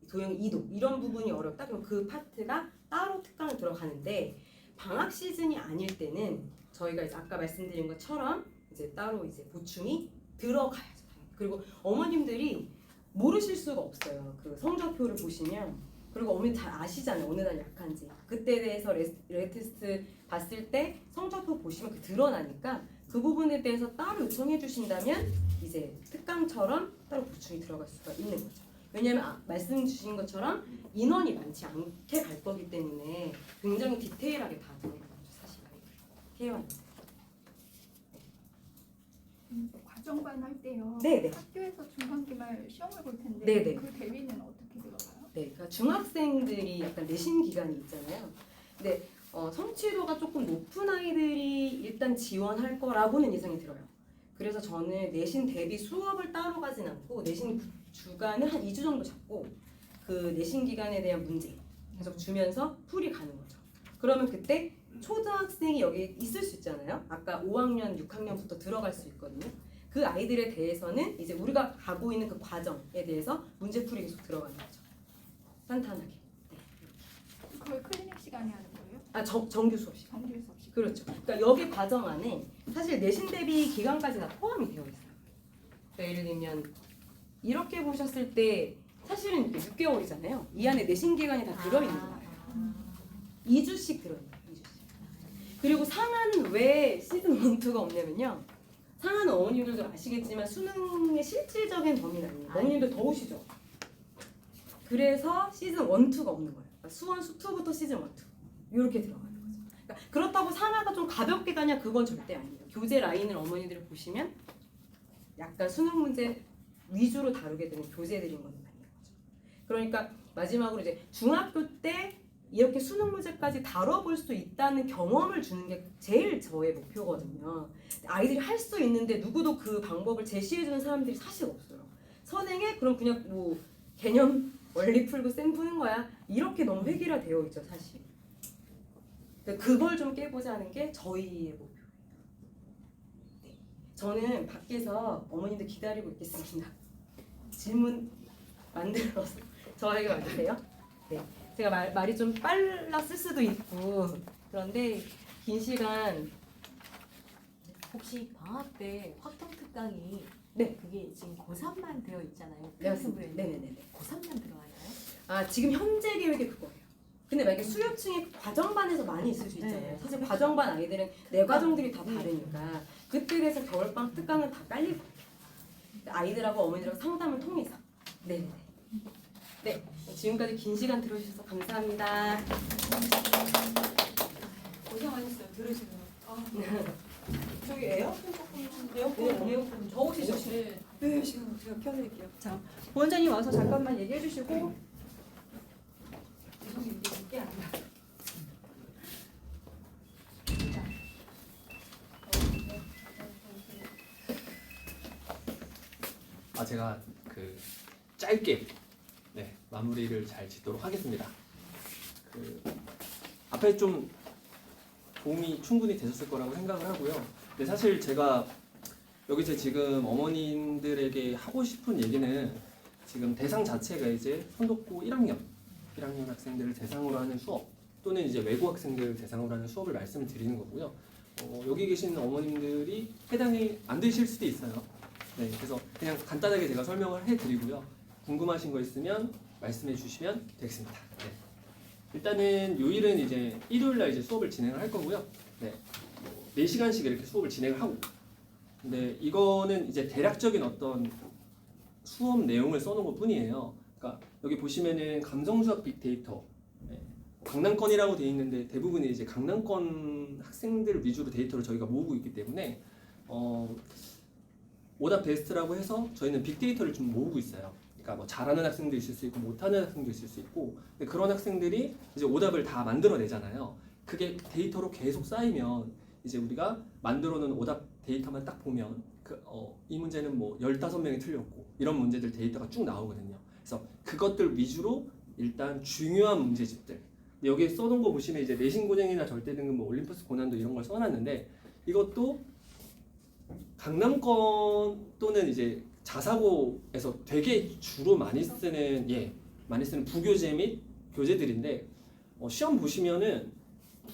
D: 도형 이동 이런 부분이 어렵다. 그럼 그 파트가 따로 특강을 들어가는데 방학 시즌이 아닐 때는 저희가 이제 아까 말씀드린 것처럼 이제 따로 이제 보충이 들어가야죠. 그리고 어머님들이 모르실 수가 없어요. 그 성적표를 보시면 그리고 어머니 잘 아시잖아요. 어느 날 약한지. 그때에 대해서 레테스트 봤을 때 성적표 보시면 그 드러나니까 그 부분에 대해서 따로 요청해 주신다면 이제 특강처럼 따로 보충이 들어갈 수가 있는 거죠. 왜냐하면 말씀 주신 것처럼 인원이 많지 않게 갈 거기 때문에 굉장히 디테일하게 다 들어가죠. 사실 케어하는.
F: 과정반 할 때요.
D: 네네.
F: 학교에서 중간기말 시험을 볼 텐데
D: 네네.
F: 그 대비는 어떻게 들어가요?
D: 네, 그러니까 중학생들이 약간 내신 기간이 있잖아요. 근데 성취도가 조금 높은 아이들이 일단 지원할 거라고는 예상이 들어요. 그래서 저는 내신 대비 수업을 따로 가진 않고 내신 주간을 한 2주 정도 잡고 그 내신 기간에 대한 문제 계속 주면서 풀이 가는 거죠. 그러면 그때 초등학생이 여기 있을 수 있잖아요. 아까 5학년, 6학년부터 들어갈 수 있거든요. 그 아이들에 대해서는 이제 우리가 가고 있는 그 과정에 대해서 문제풀이 계속 들어가는 거죠. 탄탄하게.
F: 거의 클리닉 시간에 하는 거예요?
D: 아, 정규 수업식.
F: 정규 수업식.
D: 그렇죠. 그러니까 여기 과정 안에 사실 내신 대비 기간까지 다 포함이 되어 있어요. 그러니까 예를 들면 이렇게 보셨을 때 사실은 6개월이잖아요. 이 안에 내신 기간이 다 들어있는 거예요. 2주씩 들어있는 거예요. 2주씩. 그리고 상하는 왜 시즌 1, 2가 없냐면요. 상하는 어머님들도 아시겠지만 수능의 실질적인 범위는 아니에요. 어머님들 더우시죠? 그래서 시즌 1, 2가 없는 거예요. 그러니까 수원, 수2부터 시즌 1, 2 이렇게 들어가는 거죠. 그러니까 그렇다고 상하가 좀 가볍게 가냐 그건 절대 아니에요. 교재 라인을 어머니들이 보시면 약간 수능 문제 위주로 다루게 되는 교재들인 건 맞는 거죠. 그러니까 마지막으로 이제 중학교 때 이렇게 수능 문제까지 다뤄볼 수 있다는 경험을 주는 게 제일 저의 목표거든요. 아이들이 할 수 있는데 누구도 그 방법을 제시해주는 사람들이 사실 없어요. 선행해? 그럼 그냥 뭐 개념 원리 풀고 쌤 푸는 거야. 이렇게 너무 획일화되어 있죠, 사실. 그걸 좀 깨보자 하는 게 저희의 목표예요. 네. 저는 밖에서 어머님들 기다리고 있겠습니다. 질문 만들어서 저에게 와주세요. 네. 제가 말이 좀 빨랐을 수도 있고 그런데 긴 시간
E: 혹시 방학 때 확정 특강이
D: 네.
E: 그게 지금 고3만 되어 있잖아요.
D: 네, 맞습니다.
E: 네.
D: 네네네.
E: 고3만 들어가나요?
D: 아 지금 현재 계획이 그거예요. 근데 만약에 수요층이 과정반에서 많이 있을 수 있잖아요.
E: 네.
D: 사실 과정반 아이들은 내 과정들이 다 다르니까 그때 돼서 겨울방학 특강은 다 깔릴 거예요. 아이들하고 어머니들하고 상담을 통해서. 네네네. 네. 지금까지 긴 시간 들어주셔서 감사합니다.
A: 고생하셨어요. 들으시면.
B: 저기 에어컨 조금
A: 에어컨
B: 더우시죠?
A: 네, 지금 제가 켜드릴게요. 자, 원장님 와서 잠깐만 얘기해 주시고.
D: 죄송해요. 이게 늦게 안 나.
C: 제가 그 짧게 마무리를 잘 짓도록 하겠습니다. 그 앞에 좀 도움이 충분히 되셨을 거라고 생각을 하고요. 근데 사실 제가 여기서 지금 어머님들에게 하고 싶은 얘기는 지금 대상 자체가 이제 선독고 1학년 학생들을 대상으로 하는 수업 또는 이제 외고 학생들을 대상으로 하는 수업을 말씀을 드리는 거고요. 여기 계신 어머님들이 해당이 안 되실 수도 있어요. 네, 그래서 그냥 간단하게 제가 설명을 해드리고요. 궁금하신 거 있으면 말씀해 주시면 되겠습니다. 네. 일단은 요일은 이제 일요일날 이제 수업을 진행을 할 거고요. 네, 4시간씩 이렇게 수업을 진행을 하고. 근데 이거는 이제 대략적인 어떤 수업 내용을 써놓은 것 뿐이에요. 그러니까 여기 보시면은 감성수학 빅데이터, 강남권이라고 되어 있는데 대부분이 이제 강남권 학생들 위주로 데이터를 저희가 모으고 있기 때문에 오답 베스트라고 해서 저희는 빅데이터를 좀 모으고 있어요. 그러니까 뭐 잘하는 학생도 있을 수 있고 못하는 학생도 있을 수 있고, 근데 그런 학생들이 이제 오답을 다 만들어내잖아요. 그게 데이터로 계속 쌓이면 이제 우리가 만들어놓은 오답 데이터만 딱 보면 이 문제는 뭐 15명이 틀렸고 이런 문제들 데이터가 쭉 나오거든요. 그래서 그것들 위주로 일단 중요한 문제집들, 여기에 써놓은 거 보시면 이제 내신 고쟁이나 절대등급, 뭐 올림푸스 고난도 이런 걸 써놨는데, 이것도 강남권 또는 이제 자사고에서 되게 주로 많이 쓰는 부교재 및 교재들인데, 시험 보시면은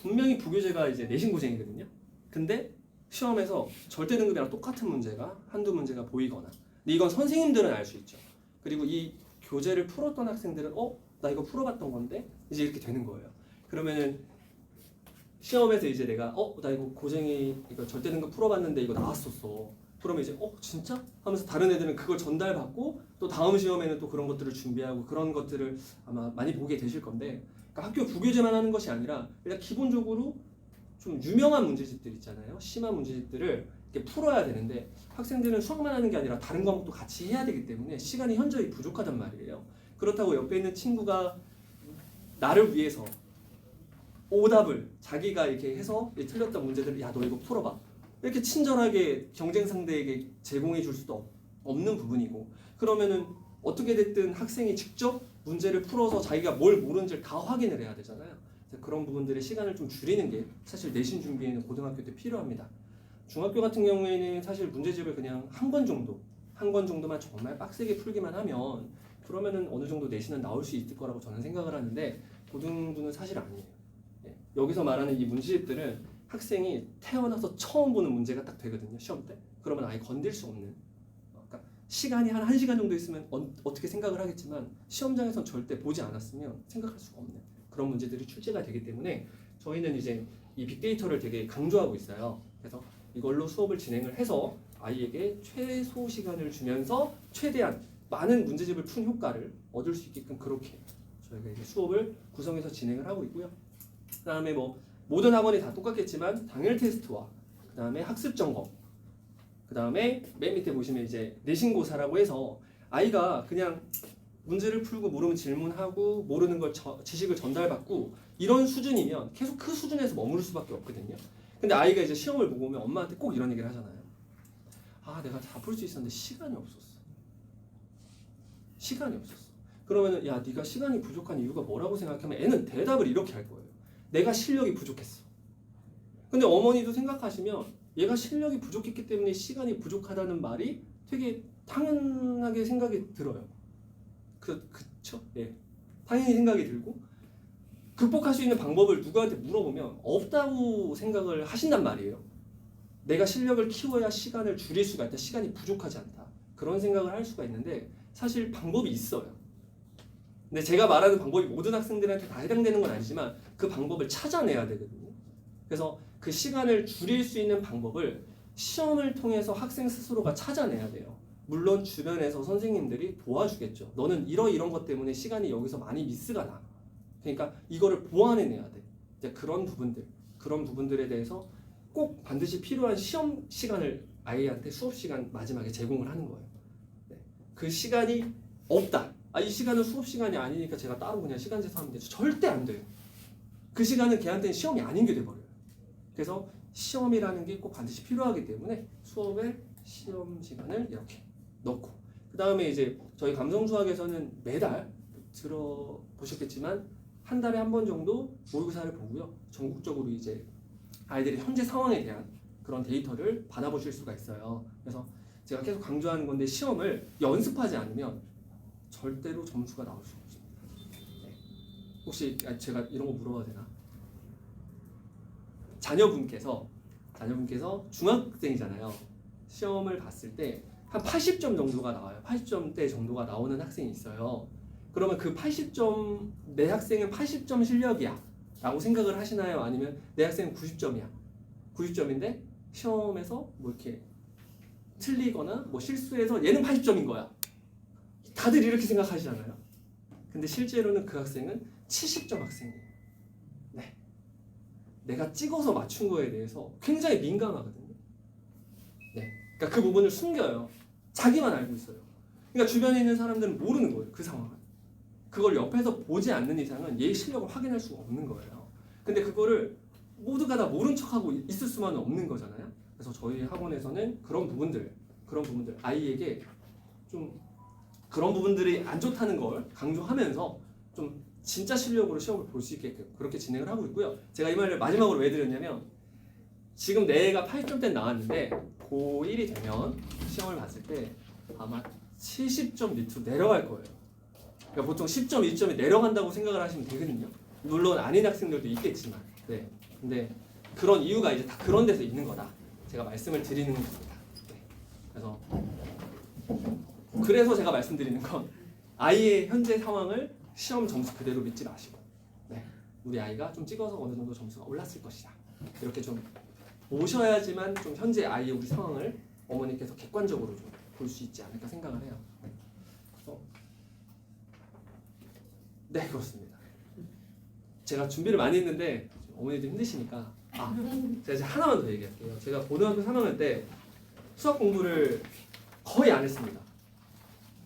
C: 분명히 부교재가 이제 내신 고쟁이거든요. 근데 시험에서 절대등급이랑 똑같은 문제가 한두 문제가 보이거나, 근데 이건 선생님들은 알 수 있죠. 그리고 이 교재를 풀었던 학생들은 나 이거 풀어봤던 건데 이제 이렇게 되는 거예요. 그러면은 시험에서 이제 내가 나 이거 고쟁이 이거 절대등급 풀어봤는데 이거 나왔었어. 그러면 이제 진짜? 하면서 다른 애들은 그걸 전달받고 또 다음 시험에는 또 그런 것들을 준비하고 그런 것들을 아마 많이 보게 되실 건데, 그러니까 학교 부교재만 하는 것이 아니라 일단 기본적으로 좀 유명한 문제집들 있잖아요. 심한 문제집들을 이렇게 풀어야 되는데 학생들은 수학만 하는 게 아니라 다른 과목도 같이 해야 되기 때문에 시간이 현저히 부족하단 말이에요. 그렇다고 옆에 있는 친구가 나를 위해서 오답을 자기가 이렇게 해서 틀렸던 문제들을 야, 너 이거 풀어봐, 이렇게 친절하게 경쟁 상대에게 제공해 줄 수도 없는 부분이고, 그러면은 어떻게 됐든 학생이 직접 문제를 풀어서 자기가 뭘 모르는지를 다 확인을 해야 되잖아요. 그래서 그런 부분들의 시간을 좀 줄이는 게 사실 내신 준비에는 고등학교 때 필요합니다. 중학교 같은 경우에는 사실 문제집을 그냥 한 권 정도만 정말 빡세게 풀기만 하면 그러면은 어느 정도 내신은 나올 수 있을 거라고 저는 생각을 하는데 고등부는 사실 아니에요. 예. 여기서 말하는 이 문제집들은 학생이 태어나서 처음 보는 문제가 딱 되거든요. 시험 때. 그러면 아예 건들 수 없는. 그러니까 시간이 한 1시간 정도 있으면 어떻게 생각을 하겠지만 시험장에선 절대 보지 않았으면 생각할 수가 없는 그런 문제들이 출제가 되기 때문에 저희는 이제 이 빅데이터를 되게 강조하고 있어요. 그래서 이걸로 수업을 진행을 해서 아이에게 최소 시간을 주면서 최대한 많은 문제집을 푼 효과를 얻을 수 있게끔 그렇게 저희가 이제 수업을 구성해서 진행을 하고 있고요. 그다음에 뭐 모든 학원이 다 똑같겠지만 당일 테스트와 그다음에 학습 점검, 그다음에 맨 밑에 보시면 이제 내신고사라고 해서 아이가 그냥 문제를 풀고 모르면 질문하고 모르는 걸 지식을 전달받고 이런 수준이면 계속 그 수준에서 머무를 수밖에 없거든요. 근데 아이가 이제 시험을 보고 오면 엄마한테 꼭 이런 얘기를 하잖아요. 아, 내가 다 풀 수 있었는데 시간이 없었어. 시간이 없었어. 그러면은 야, 네가 시간이 부족한 이유가 뭐라고 생각하면 애는 대답을 이렇게 할 거예요. 내가 실력이 부족했어. 근데 어머니도 생각하시면 얘가 실력이 부족했기 때문에 시간이 부족하다는 말이 되게 당연하게 생각이 들어요. 그쵸? 예. 당연히 생각이 들고 극복할 수 있는 방법을 누구한테 물어보면 없다고 생각을 하신단 말이에요. 내가 실력을 키워야 시간을 줄일 수가 있다. 시간이 부족하지 않다. 그런 생각을 할 수가 있는데 사실 방법이 있어요. 근데 제가 말하는 방법이 모든 학생들한테 다 해당되는 건 아니지만 그 방법을 찾아내야 되거든요. 그래서 그 시간을 줄일 수 있는 방법을 시험을 통해서 학생 스스로가 찾아내야 돼요. 물론 주변에서 선생님들이 도와주겠죠. 너는 이런 것 때문에 시간이 여기서 많이 미스가 나. 그러니까 이거를 보완해내야 돼. 이제 그런 부분들에 대해서 꼭 반드시 필요한 시험 시간을 아이한테 수업 시간 마지막에 제공을 하는 거예요. 네. 그 시간이 없다. 이 시간은 수업 시간이 아니니까 제가 따로 그냥 시간 제한하면 되죠. 절대 안 돼요. 그 시간은 걔한테는 시험이 아닌 게 돼버려요. 그래서 시험이라는 게 꼭 반드시 필요하기 때문에 수업에 시험 시간을 이렇게 넣고 그 다음에 이제 저희 감성수학에서는 매달 들어보셨겠지만 한 달에 한 번 정도 모의고사를 보고요. 전국적으로 이제 아이들의 현재 상황에 대한 그런 데이터를 받아보실 수가 있어요. 그래서 제가 계속 강조하는 건데 시험을 연습하지 않으면 절대로 점수가 나올 수가 없습니다. 네. 혹시 제가 이런 거 물어봐도 되나? 자녀분께서 중학생이잖아요. 시험을 봤을 때 한 80점 정도가 나와요. 80점대 정도가 나오는 학생이 있어요. 그러면 그 80점 내 학생은 80점 실력이야 라고 생각을 하시나요? 아니면 내 학생은 90점이야. 90점인데 시험에서 뭐 이렇게 틀리거나 뭐 실수해서 얘는 80점인 거야. 다들 이렇게 생각하시잖아요. 근데 실제로는 그 학생은 70점 학생이에요. 네. 내가 찍어서 맞춘 거에 대해서 굉장히 민감하거든요. 네. 그러니까 그 부분을 숨겨요. 자기만 알고 있어요. 그러니까 주변에 있는 사람들은 모르는 거예요. 그 상황을. 그걸 옆에서 보지 않는 이상은 얘의 실력을 확인할 수가 없는 거예요. 근데 그거를 모두가 다 모른 척하고 있을 수만은 없는 거잖아요. 그래서 저희 학원에서는 그런 부분들 아이에게 좀 그런 부분들이 안 좋다는 걸 강조하면서 좀 진짜 실력으로 시험을 볼 수 있게끔 그렇게 진행을 하고 있고요. 제가 이 말을 마지막으로 왜 드렸냐면 지금 내 애가 80점대 나왔는데 고1이 되면 시험을 봤을 때 아마 70점 밑으로 내려갈 거예요. 그러니까 보통 10점, 2점이 내려간다고 생각을 하시면 되거든요. 물론 아닌 학생들도 있겠지만, 네. 근데 그런 이유가 이제 다 그런 데서 있는 거다. 제가 말씀을 드리는 겁니다. 네. 그래서 제가 말씀드리는 건 아이의 현재 상황을 시험 점수 그대로 믿지 마시고, 네. 우리 아이가 좀 찍어서 어느 정도 점수가 올랐을 것이다. 이렇게 좀 보셔야지만 좀 현재 아이의 우리 상황을 어머니께서 객관적으로 좀 볼 수 있지 않을까 생각을 해요. 그래서 네, 그렇습니다. 제가 준비를 많이 했는데 어머니도 힘드시니까 제가 이제 하나만 더 얘기할게요. 제가 고등학교 3학년 때 수학 공부를 거의 안 했습니다.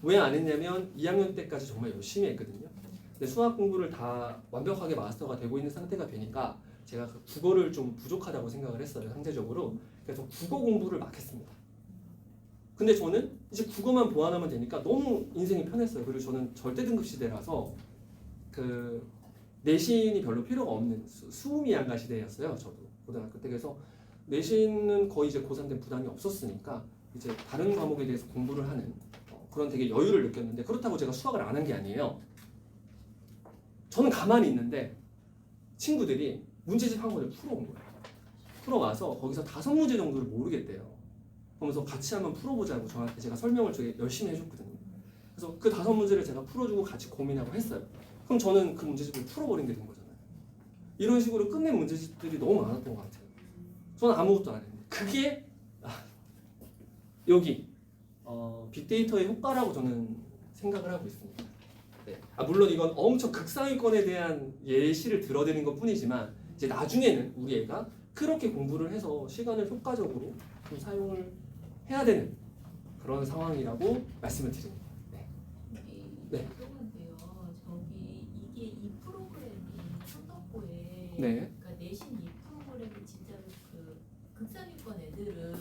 C: 왜 안 했냐면 2학년 때까지 정말 열심히 했거든요. 근데 수학 공부를 다 완벽하게 마스터가 되고 있는 상태가 되니까 제가 그 국어를 좀 부족하다고 생각을 했어요. 상대적으로. 그래서 국어 공부를 막 했습니다. 근데 저는 이제 국어만 보완하면 되니까 너무 인생이 편했어요. 그리고 저는 절대 등급 시대라서 그 내신이 별로 필요가 없는 수미양가 시대였어요. 저도 고등학교 때. 그래서 내신은 거의 이제 고3 때 부담이 없었으니까 이제 다른 과목에 대해서 공부를 하는 그런 되게 여유를 느꼈는데, 그렇다고 제가 수학을 안 한 게 아니에요. 저는 가만히 있는데 친구들이 문제집 한 권을 풀어온 거예요. 풀어와서 거기서 5문제 정도를 모르겠대요. 그러면서 같이 한번 풀어보자고 저한테 제가 설명을 되게 열심히 해줬거든요. 그래서 그 5문제를 제가 풀어주고 같이 고민하고 했어요. 그럼 저는 그 문제집을 풀어버린 게 된 거잖아요. 이런 식으로 끝낸 문제집들이 너무 많았던 것 같아요. 저는 아무것도 안 했는데 그게 여기 빅데이터의 효과라고 저는 생각을 하고 있습니다. 네. 물론 이건 엄청 극상위권에 대한 예시를 들어드린 것 뿐이지만 이제 나중에는 우리 애가 그렇게 공부를 해서 시간을 효과적으로 좀 사용을 해야 되는 그런 상황이라고 말씀을 드립니다. 네. 네.
E: 죄송한데요. 저기 이게 이 프로그램이 선덕고에
C: 네.
E: 그러니까 내신 이 프로그램이 진짜로 그 극상위권 애들을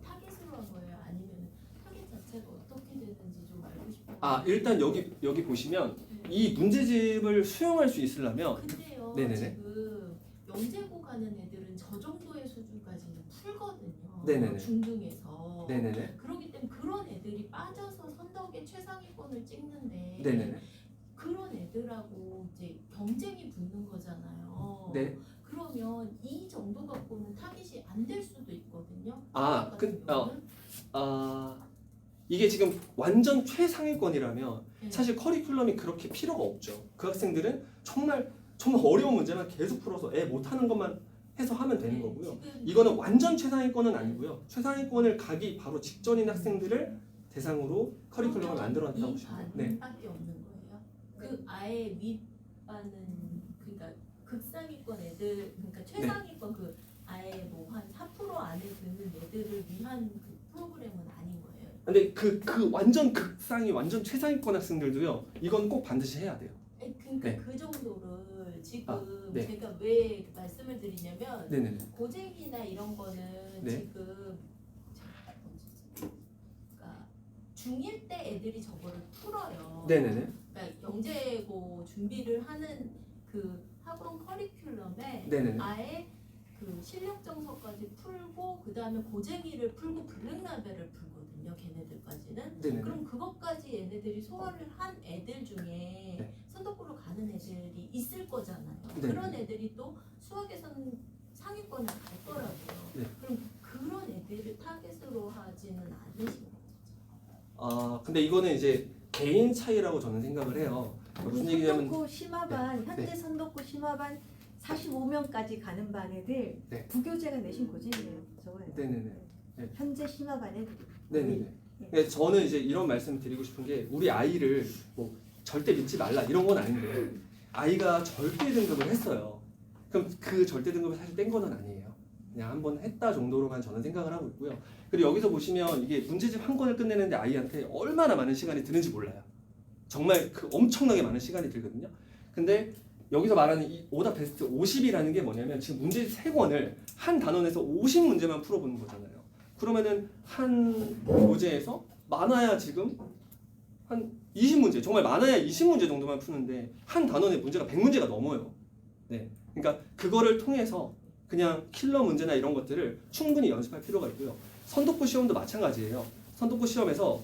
E: 타겟으로 한 거예요? 아니면 타겟 자체가 어떻게 되는지 좀 알고 싶어요.
C: 일단 여기 보시면 이 문제집을 수용할 수 있으려면
E: 근데요,
C: 네네네.
E: 지금 영재고 가는 애들은 저 정도의 수준까지는 풀거든요.
C: 네네네.
E: 중등에서.
C: 네네네.
E: 그렇기 때문에 그런 애들이 빠져서 선덕의 최상위권을 찍는데
C: 네네네.
E: 그런 애들하고 이제 경쟁이 붙는 거잖아요.
C: 네.
E: 그러면 이 정도 갖고는 타깃이 안 될 수도 있거든요.
C: 이게 지금 완전 최상위권이라면
E: 네.
C: 사실 커리큘럼이 그렇게 필요가 없죠. 그 학생들은 정말 어려운 문제만 계속 풀어서 애 못하는 것만 해서 하면 되는 거고요.
E: 지금
C: 이거는 완전 최상위권은 아니고요. 최상위권을 가기 바로 직전인 학생들을 대상으로 커리큘럼을 만들어놨다고 보시면 돼요. 네.
E: 반밖에 없는 거예요. 그 아예 윗반은 그러니까 극상위권 애들 그러니까 최상위권 그 아예 뭐 한 4% 안에 드는 애들을 위한 그 프로그램은 아닌 거예요.
C: 근데 그 완전 극상위 완전 최상위권 학생들도요. 이건 꼭 반드시 해야 돼요.
E: 그러니까
C: 네.
E: 그 정도를 지금
C: 네.
E: 제가 왜 말씀을 드리냐면
C: 네네네.
E: 고쟁이나 이런 거는
C: 네.
E: 지금 그러니까 중1 때 애들이 저거를 풀어요.
C: 네네네.
E: 그러니까 영재고 준비를 하는 그 학원 커리큘럼에
C: 네네네.
E: 아예 그 실력 정서까지 풀고 그 다음에 고쟁이를 풀고 블랙라벨을 풀거든요. 걔네들까지는.
C: 네네네.
E: 그럼 그것까지 얘네들이 소화를 한 애들 중에
C: 네.
E: 선덕고로 가는 애들이 있을 거잖아요.
C: 네.
E: 그런 애들이 또 수학에서는 상위권에 갈 거라고요.
C: 네.
E: 그럼 그런 애들을 타겟으로 하지는 않으신 거죠.
C: 근데 이거는 이제 개인 차이라고 저는 생각을 해요. 무슨 얘기냐면
G: 선덕고 심화반 현재
C: 네.
G: 선덕고 심화반 45명까지 가는 반 애들
C: 네.
G: 부교재가 내신 고쟁이에요. 저거예요.
C: 네네네. 네.
G: 현재 심화반 애들.
C: 네네네. 근데 저는 이제 이런 말씀 드리고 싶은 게 우리 아이를 뭐 절대 믿지 말라 이런 건 아닌데 아이가 절대 등급을 했어요. 그럼 그 절대 등급을 사실 뗀 거는 아니에요. 그냥 한번 했다 정도로만 저는 생각을 하고 있고요. 그리고 여기서 보시면 이게 문제집 한 권을 끝내는데 아이한테 얼마나 많은 시간이 드는지 몰라요. 정말 그 엄청나게 많은 시간이 들거든요. 근데 여기서 말하는 이 오답 베스트 50이라는 게 뭐냐면 지금 문제집 3권을 한 단원에서 50문제만 풀어보는 거잖아요. 그러면은 한 교재에서 많아야 지금 한 20문제, 정말 많아야 20문제 정도만 푸는데 한 단원에 문제가 100문제가 넘어요. 네, 그러니까 그거를 통해서 그냥 킬러 문제나 이런 것들을 충분히 연습할 필요가 있고요. 선독부 시험도 마찬가지예요. 선독부 시험에서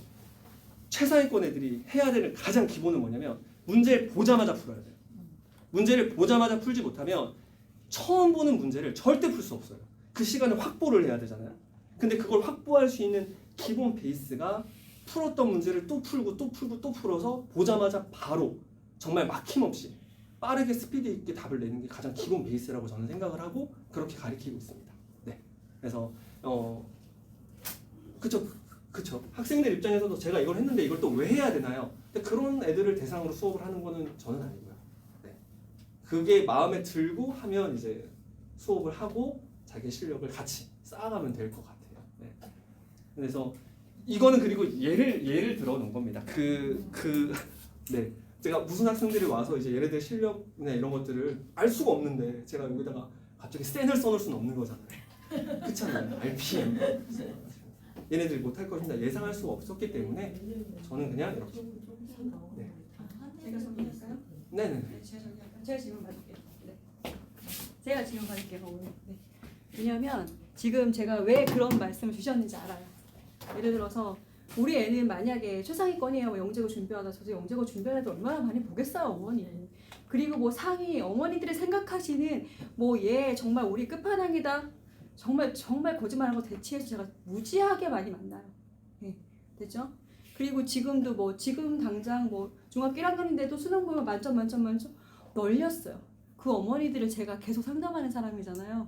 C: 최상위권 애들이 해야 되는 가장 기본은 뭐냐면 문제를 보자마자 풀어야 돼요. 문제를 보자마자 풀지 못하면 처음 보는 문제를 절대 풀 수 없어요. 그 시간을 확보를 해야 되잖아요. 근데 그걸 확보할 수 있는 기본 베이스가 풀었던 문제를 또 풀고 또 풀고 또 풀어서 보자마자 바로 정말 막힘없이 빠르게 스피드 있게 답을 내는 게 가장 기본 베이스라고 저는 생각을 하고 그렇게 가르치고 있습니다. 네, 그래서 그쵸. 학생들 입장에서도 제가 이걸 했는데 이걸 또 왜 해야 되나요? 근데 그런 애들을 대상으로 수업을 하는 거는 저는 아니고요. 네, 그게 마음에 들고 하면 이제 수업을 하고 자기 실력을 같이 쌓아가면 될 것 같아요. 네. 그래서 이거는 그리고 예를 들어 놓은 겁니다. 네. 제가 무슨 학생들이 와서 이제 얘네들 실력이나 이런 것들을 알 수가 없는데 제가 여기다가 갑자기 센을 써놓을 수는 없는 거잖아요. 그렇잖아요. RPM. 얘네들이 못할 것이다 예상할 수가 없었기 때문에 저는 그냥 이렇게 네.
A: 제가 정리할까요?
C: 네네.
A: 제가 질문 받을게요. 네. 제가 질문 받을게요. 오늘. 네. 왜냐하면 지금 제가 왜 그런 말씀을 주셨는지 알아요. 예를 들어서 우리 애는 만약에 최상위권이에요. 뭐 영재고 준비하다 저도 영재고 준비하다 얼마나 많이 보겠어요 어머니. 그리고 뭐 상위 어머니들이 생각하시는 뭐 얘 정말 우리 끝판왕이다. 정말 거짓말하는 거 대치해서 제가 무지하게 많이 만나요. 네. 됐죠? 그리고 지금도 뭐 지금 당장 뭐 중학교 1학년인데도 수능 보면 만점 널렸어요. 그 어머니들을 제가 계속 상담하는 사람이잖아요.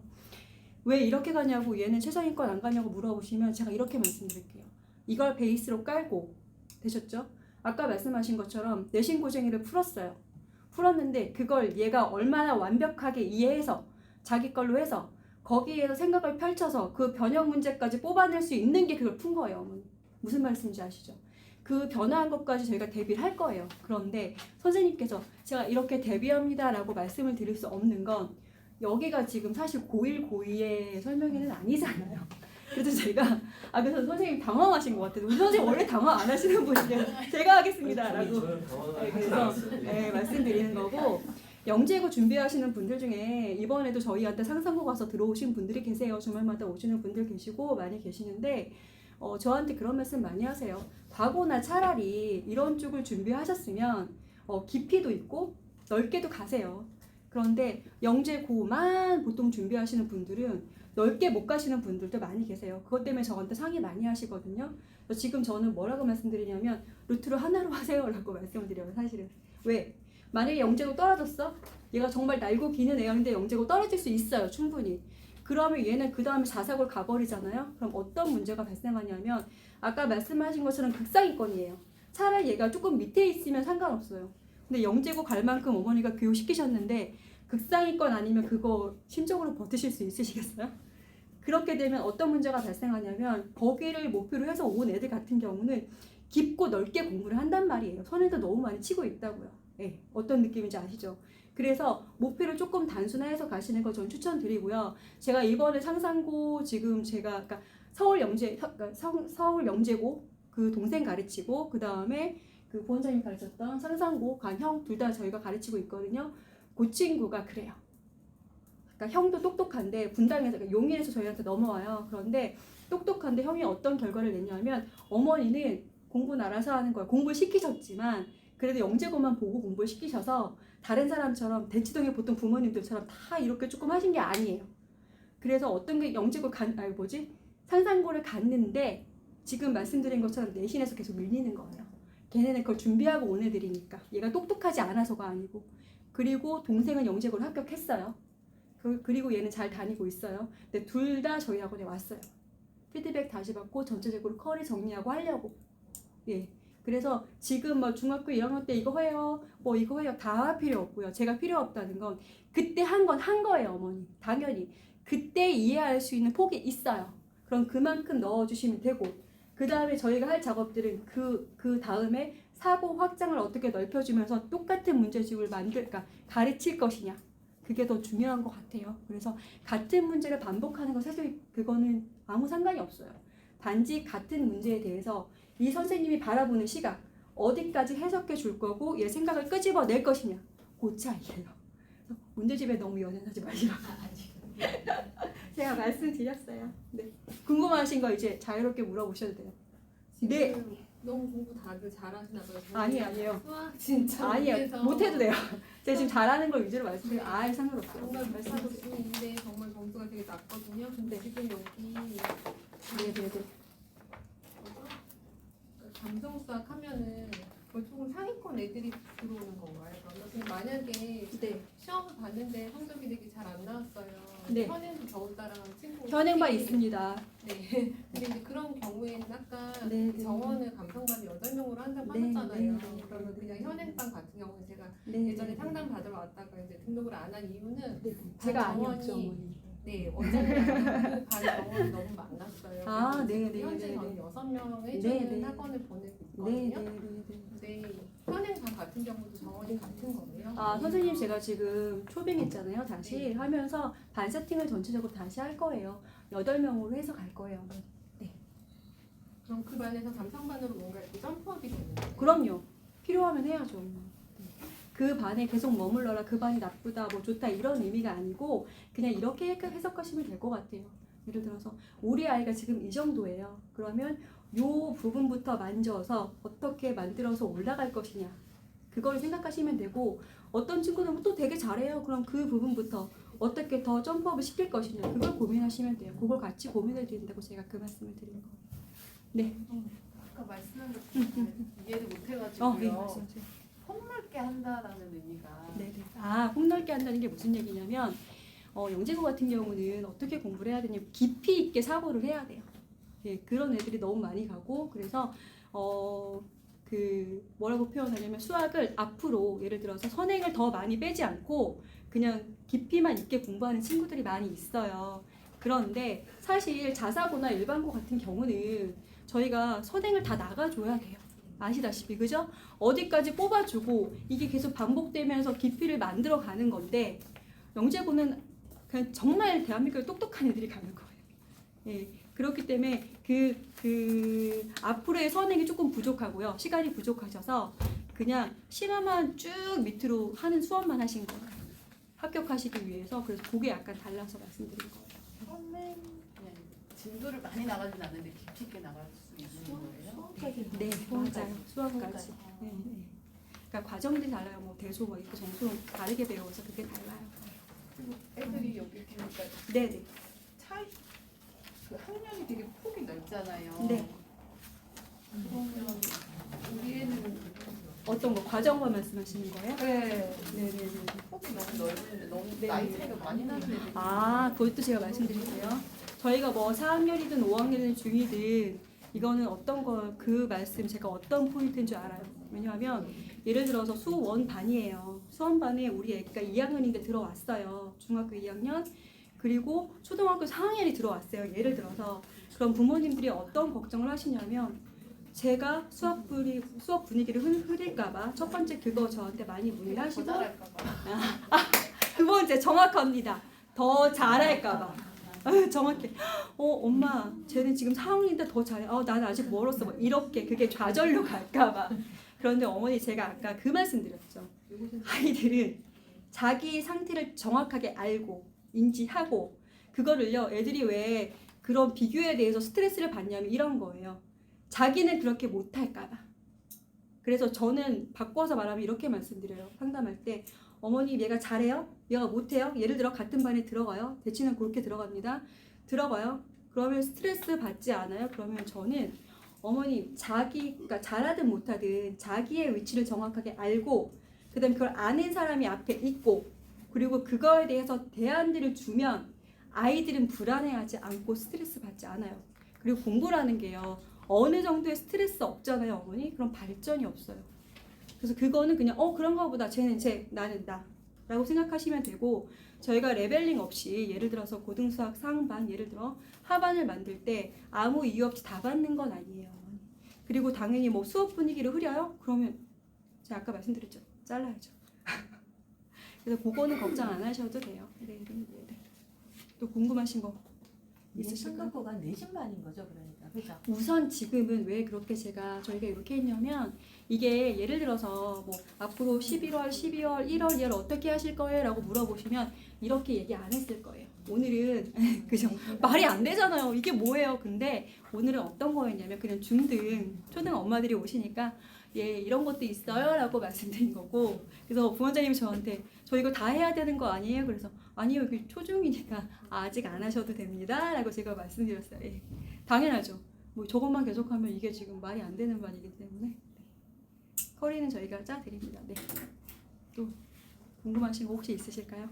A: 왜 이렇게 가냐고 얘는 최상위권 안 가냐고 물어보시면 제가 이렇게 말씀드릴게요. 이걸 베이스로 깔고 되셨죠? 아까 말씀하신 것처럼 내신 고쟁이를 풀었는데 그걸 얘가 얼마나 완벽하게 이해해서 자기 걸로 해서 거기에서 생각을 펼쳐서 그 변형 문제까지 뽑아낼 수 있는 게 그걸 푼 거예요. 어머니. 무슨 말씀인지 아시죠? 그 변화한 것까지 저희가 대비를 할 거예요. 그런데 선생님께서 제가 이렇게 대비합니다 라고 말씀을 드릴 수 없는 건 여기가 지금 사실 고1, 고2의 설명회는 아니잖아요. 그래서 제가 그래서 선생님 당황하신 것 같아요. 우리 선생님 원래 당황 안 하시는 분이에요. 제가 하겠습니다 라고 네, 그래서 네, 말씀드리는 거고 영재고 준비하시는 분들 중에 이번에도 저희한테 상상고 가서 들어오신 분들이 계세요. 주말마다 오시는 분들 계시고 많이 계시는데 저한테 그런 말씀 많이 하세요. 과거나 차라리 이런 쪽을 준비하셨으면 깊이도 있고 넓게도 가세요. 그런데 영재고만 보통 준비하시는 분들은 넓게 못 가시는 분들도 많이 계세요. 그것 때문에 저한테 상의 많이 하시거든요. 지금 저는 뭐라고 말씀드리냐면 루트를 하나로 하세요라고 말씀을 드려요. 사실은. 왜? 만약에 영재고 떨어졌어? 얘가 정말 날고 기는 애인데 영재고 떨어질 수 있어요. 충분히. 그러면 얘는 그 다음에 자사고를 가버리잖아요. 그럼 어떤 문제가 발생하냐면 아까 말씀하신 것처럼 극상위권이에요. 차라리 얘가 조금 밑에 있으면 상관없어요. 근데 영재고 갈 만큼 어머니가 교육시키셨는데 극상위권 아니면 그거 심적으로 버티실 수 있으시겠어요? 그렇게 되면 어떤 문제가 발생하냐면 거기를 목표로 해서 온 애들 같은 경우는 깊고 넓게 공부를 한단 말이에요. 선에도 너무 많이 치고 있다고요. 네, 어떤 느낌인지 아시죠? 그래서 목표를 조금 단순화해서 가시는 거 저는 추천드리고요. 제가 이번에 상상고 지금 제가 그러니까 서울 영재고 그 동생 가르치고 그 다음에 그 부원장님 가르쳤던 상상고 간 형 둘 다 저희가 가르치고 있거든요. 그 친구가 그래요. 그러니까 형도 똑똑한데 분당에서 그러니까 용인에서 저희한테 넘어와요. 그런데 똑똑한데 형이 어떤 결과를 냈냐면 어머니는 공부는 알아서 하는 거예요. 공부를 시키셨지만 그래도 영재고만 보고 공부를 시키셔서 다른 사람처럼 대치동의 보통 부모님들처럼 다 이렇게 조금 하신 게 아니에요. 그래서 어떤 게 영재고 상상고를 갔는데 지금 말씀드린 것처럼 내신에서 계속 밀리는 거예요. 걔네는 그걸 준비하고 온 애들이니까 얘가 똑똑하지 않아서가 아니고 그리고 동생은 영재고를 합격했어요. 그리고 얘는 잘 다니고 있어요. 근데 둘 다 저희 학원에 왔어요. 피드백 다시 받고 전체적으로 커리 정리하고 하려고. 예. 그래서 지금 뭐 중학교 1학년 때 이거 해요. 뭐 이거 해요. 다 필요 없고요. 제가 필요 없다는 건 그때 한 건 한 거예요, 어머니. 당연히. 그때 이해할 수 있는 폭이 있어요. 그럼 그만큼 넣어주시면 되고 그 다음에 저희가 할 작업들은 그 다음에 사고 확장을 어떻게 넓혀주면서 똑같은 문제집을 그러니까 가르칠 것이냐. 그게 더 중요한 것 같아요. 그래서 같은 문제를 반복하는 건 사실 그거는 아무 상관이 없어요. 단지 같은 문제에 대해서 이 선생님이 바라보는 시각 어디까지 해석해 줄 거고 얘 생각을 끄집어낼 것이냐 그 차이예요. 문제집에 너무 연연하지 마시라고 제가 말씀드렸어요. 네. 궁금하신 거 이제 자유롭게 물어보셔도 돼요. 네.
F: 너무 공부 다들 잘하시나 봐요.
A: 아니에요.
F: 수학 진짜
A: 아니에요.
F: 못해서
A: 못해도 돼요. 제가 지금 잘하는 걸 위주로 말씀드려요. 아예 상관없어요.
F: 정말 못하고
A: 말씀하세요.
F: 있는데 정말 점수가 되게 낮거든요. 근데 지금 여기
A: 네네네.
F: 감성수학 하면은 보통 상위권 애들이 들어오는 건가요? 그러면 만약에
A: 네.
F: 시험을 봤는데 성적이 되게 잘 안 나왔어요.
A: 네.
F: 현행도 겨우 따라간 친구
A: 현행반 있습니다.
F: 네. 근데 이제 그런 경우에는 아까
A: 네, 네.
F: 정원을 감성반 8명으로 한다고
A: 네,
F: 하셨잖아요.
A: 네, 네,
F: 그러면
A: 네,
F: 그냥
A: 네.
F: 현행반 같은 경우는 제가
A: 네.
F: 예전에 상담 받으러 왔다가 이제 등록을 안 한 이유는
A: 네. 제가
F: 정원이
A: 아니었죠, 어머니.
F: 네, 원장님 반 정원이 너무 많았어요.
A: 아,
F: 그래서
A: 네, 네,
F: 현재
A: 네,
F: 저는
A: 네.
F: 6명을
A: 네,
F: 해주는
A: 네.
F: 학원을 보내고
A: 네,
F: 있거든요.
A: 네, 네, 네.
F: 근데 현행반 같은 경우도 정원이 같은 거예요?
A: 선생님 제가 지금 초빙했잖아요. 다시 하면서 반 세팅을 전체적으로 다시 할 거예요. 8명으로 해서 갈 거예요. 네.
F: 그럼 그 반에서 감상반으로 뭔가 이렇게 점프업이 되는 거예요?
A: 그럼요. 필요하면 해야죠. 그 반에 계속 머물러라, 그 반이 나쁘다, 뭐 좋다 이런 의미가 아니고 그냥 이렇게 해석하시면 될 것 같아요. 예를 들어서 우리 아이가 지금 이 정도예요. 그러면 요 부분부터 만져서 어떻게 만들어서 올라갈 것이냐 그걸 생각하시면 되고 어떤 친구들은 또 되게 잘해요. 그럼 그 부분부터 어떻게 더 점프업을 시킬 것이냐 그걸 고민하시면 돼요. 그걸 같이 고민을 드린다고 제가 그 말씀을 드리는 거예요. 네.
F: 아까 말씀한 것 이해를 못 해가지고요.
A: 네, 말씀하세요.
F: 폭넓게 한다라는 의미가
A: 네네. 아, 폭넓게 한다는 게 무슨 얘기냐면 영재고 같은 경우는 어떻게 공부를 해야 되냐면 깊이 있게 사고를 해야 돼요. 예, 그런 애들이 너무 많이 가고 그래서 그 뭐라고 표현하냐면 수학을 앞으로 예를 들어서 선행을 더 많이 빼지 않고 그냥 깊이만 있게 공부하는 친구들이 많이 있어요. 그런데 사실 자사고나 일반고 같은 경우는 저희가 선행을 다 나가줘야 돼요. 아시다시피 그죠? 어디까지 뽑아주고 이게 계속 반복되면서 깊이를 만들어 가는 건데 영재고는 그냥 정말 대한민국에 똑똑한 애들이 가는 거예요. 예, 그렇기 때문에 그 앞으로의 선행이 조금 부족하고요. 시간이 부족하셔서 그냥 심화만 쭉 밑으로 하는 수업만 하신 거예요. 합격하시기 위해서. 그래서 그게 약간 달라서 말씀드린 거예요.
B: 처음엔 그냥 진도를 많이 나가진 않는데 깊이 있게 나갈 수 있는 거예요?
E: 수학까지.
A: 네, 맞아요. 수학까지. 네, 네. 그러니까 과정들이 달라요. 뭐 대소 뭐 이렇게 정수 다르게 배워서 그게 달라요.
F: 애들이 여기 보니까
A: 네,
F: 차이 그 학년이 되게 폭이 넓잖아요.
A: 네.
F: 그러면 우리 애는
A: 어떤 거 과정만 말씀하시는 거예요?
F: 네
A: 네, 네, 네.
F: 폭이 너무 넓은데 너무
A: 네.
F: 나이 차이가 많이 나는 애들이
A: 아, 그것도 제가 말씀드릴게요. 저희가 뭐 4학년이든 5학년이든 중2든 이거는 어떤 거 그 말씀 제가 어떤 포인트인 줄 알아요. 왜냐하면 예를 들어서 수원 반이에요. 수원 반에 우리 애가 2학년인데 들어왔어요. 중학교 2학년 그리고 초등학교 4학년이 들어왔어요. 예를 들어서 그럼 부모님들이 어떤 걱정을 하시냐면 제가 수업 분위기를 흐릴까봐 첫 번째 그거 저한테 많이 문의를 하시고
F: 거절할까봐.
A: 두 번째 정확합니다. 더 잘할까봐. 정확해. 엄마, 쟤는 지금 4학년인데 더 잘해. 난 아직 멀었어. 뭐 이렇게 그게 좌절로 갈까봐. 그런데 어머니 제가 아까 그 말씀 드렸죠. 아이들은 자기 상태를 정확하게 알고 인지하고 그거를요. 애들이 왜 그런 비교에 대해서 스트레스를 받냐면 이런 거예요. 자기는 그렇게 못할까봐. 그래서 저는 바꿔서 말하면 이렇게 말씀드려요. 상담할 때 어머니 얘가 잘해요? 얘가 못해요? 예를 들어 같은 반에 들어가요. 대치는 그렇게 들어갑니다. 들어가요. 그러면 스트레스 받지 않아요? 그러면 저는 어머니 자기가 잘하든 못하든 자기의 위치를 정확하게 알고 그다음에 그걸 아는 사람이 앞에 있고 그리고 그거에 대해서 대안들을 주면 아이들은 불안해하지 않고 스트레스 받지 않아요. 그리고 공부라는 게요. 어느 정도의 스트레스 없잖아요, 어머니? 그럼 발전이 없어요. 그래서 그거는 그냥 그런가 보다. 쟤는 쟤, 나는 나. 라고 생각하시면 되고 저희가 레벨링 없이 예를 들어서 고등수학 상반 예를 들어 하반을 만들 때 아무 이유 없이 다 받는 건 아니에요. 그리고 당연히 뭐 수업 분위기를 흐려요? 그러면 제가 아까 말씀드렸죠. 잘라야죠. 그래서 그거는 걱정 안 하셔도 돼요. 네. 또 궁금하신 거
E: 이게
A: 있으실까요?
E: 상급고가 내신반인 거죠, 그러니까. 그죠?
A: 우선 지금은 왜 그렇게 저희가 이렇게 했냐면 이게 예를 들어서 뭐 앞으로 11월, 12월, 1월, 2월 어떻게 하실 거예요? 라고 물어보시면 이렇게 얘기 안 했을 거예요. 오늘은 그죠? 말이 안 되잖아요. 이게 뭐예요? 근데 오늘은 어떤 거였냐면 그냥 중등, 초등 엄마들이 오시니까 예 이런 것도 있어요 라고 말씀드린 거고 그래서 부원장님이 저한테 저 이거 다 해야 되는 거 아니에요? 그래서 아니요 여기 초중이니까 아직 안 하셔도 됩니다 라고 제가 말씀드렸어요. 예. 당연하죠. 뭐 저것만 계속하면 이게 지금 말이 안 되는 반이기 때문에 네. 커리는 저희가 짜드립니다. 네. 또 궁금하신 거 혹시 있으실까요?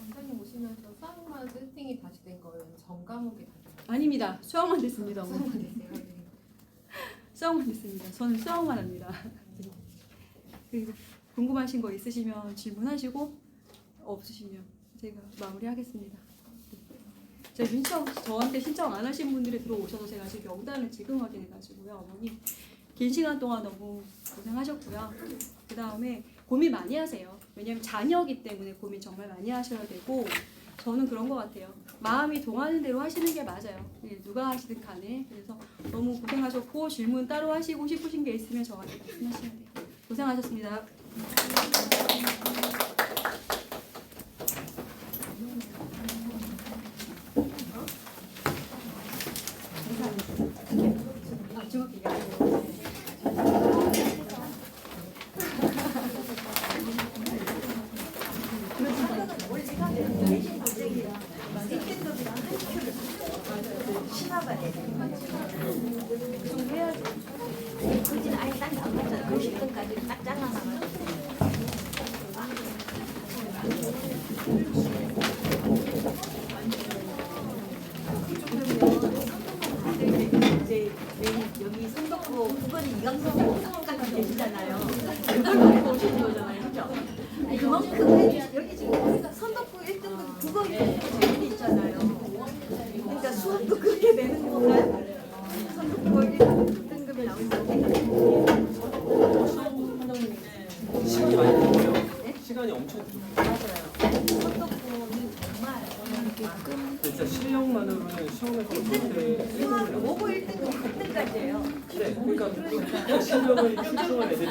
F: 원장님 오시면서 수학만 세팅이 다시 된 거예요? 전 과목이 다시 된 거예요?
A: 아닙니다. 수학만 됐습니다. 어머니.
F: 수학만 됐어요? 네.
A: 수학만 됐습니다. 저는 수학만 합니다. 그리고 궁금하신 거 있으시면 질문하시고 없으시면 제가 마무리하겠습니다. 저한테 신청 안 하신 분들이 들어오셔서 제가 지금 명단을 지금 확인해가지고요. 어머니 긴 시간 동안 너무 고생하셨고요. 그 다음에 고민 많이 하세요. 왜냐면 자녀이기 때문에 고민 정말 많이 하셔야 되고 저는 그런 것 같아요. 마음이 동하는 대로 하시는 게 맞아요. 예, 누가 하시든 간에. 그래서 너무 고생하셨고 질문 따로 하시고 싶으신 게 있으면 저한테 말씀하시면 돼요. 고생하셨습니다. 중학교 얘기하고.
G: 심화가 돼. 좀 해야지. 그진 아예 딱 나오잖아. 50분까지 딱 잘라놔가지고. 이제 여기 선덕구 후보는 이강성 학과가 계시잖아요. 그걸 보고 오시는 거잖아요, 그죠? 그만큼 여기 지금 선덕구 1등급 국어 1등급 있잖아요. 그러니까 수업도 그렇게 내는 건가요? 선덕구 1등급이 나오는
C: 시간이 많이 걸려요. 시간이 엄청
G: 맞아요. 선덕구는 정말
C: 진짜 실력만으로는 시험에서 그렇게
G: 수학 5고 1등급 1등까지예요.
C: 네, 그러니까 실력을 충족한 애들이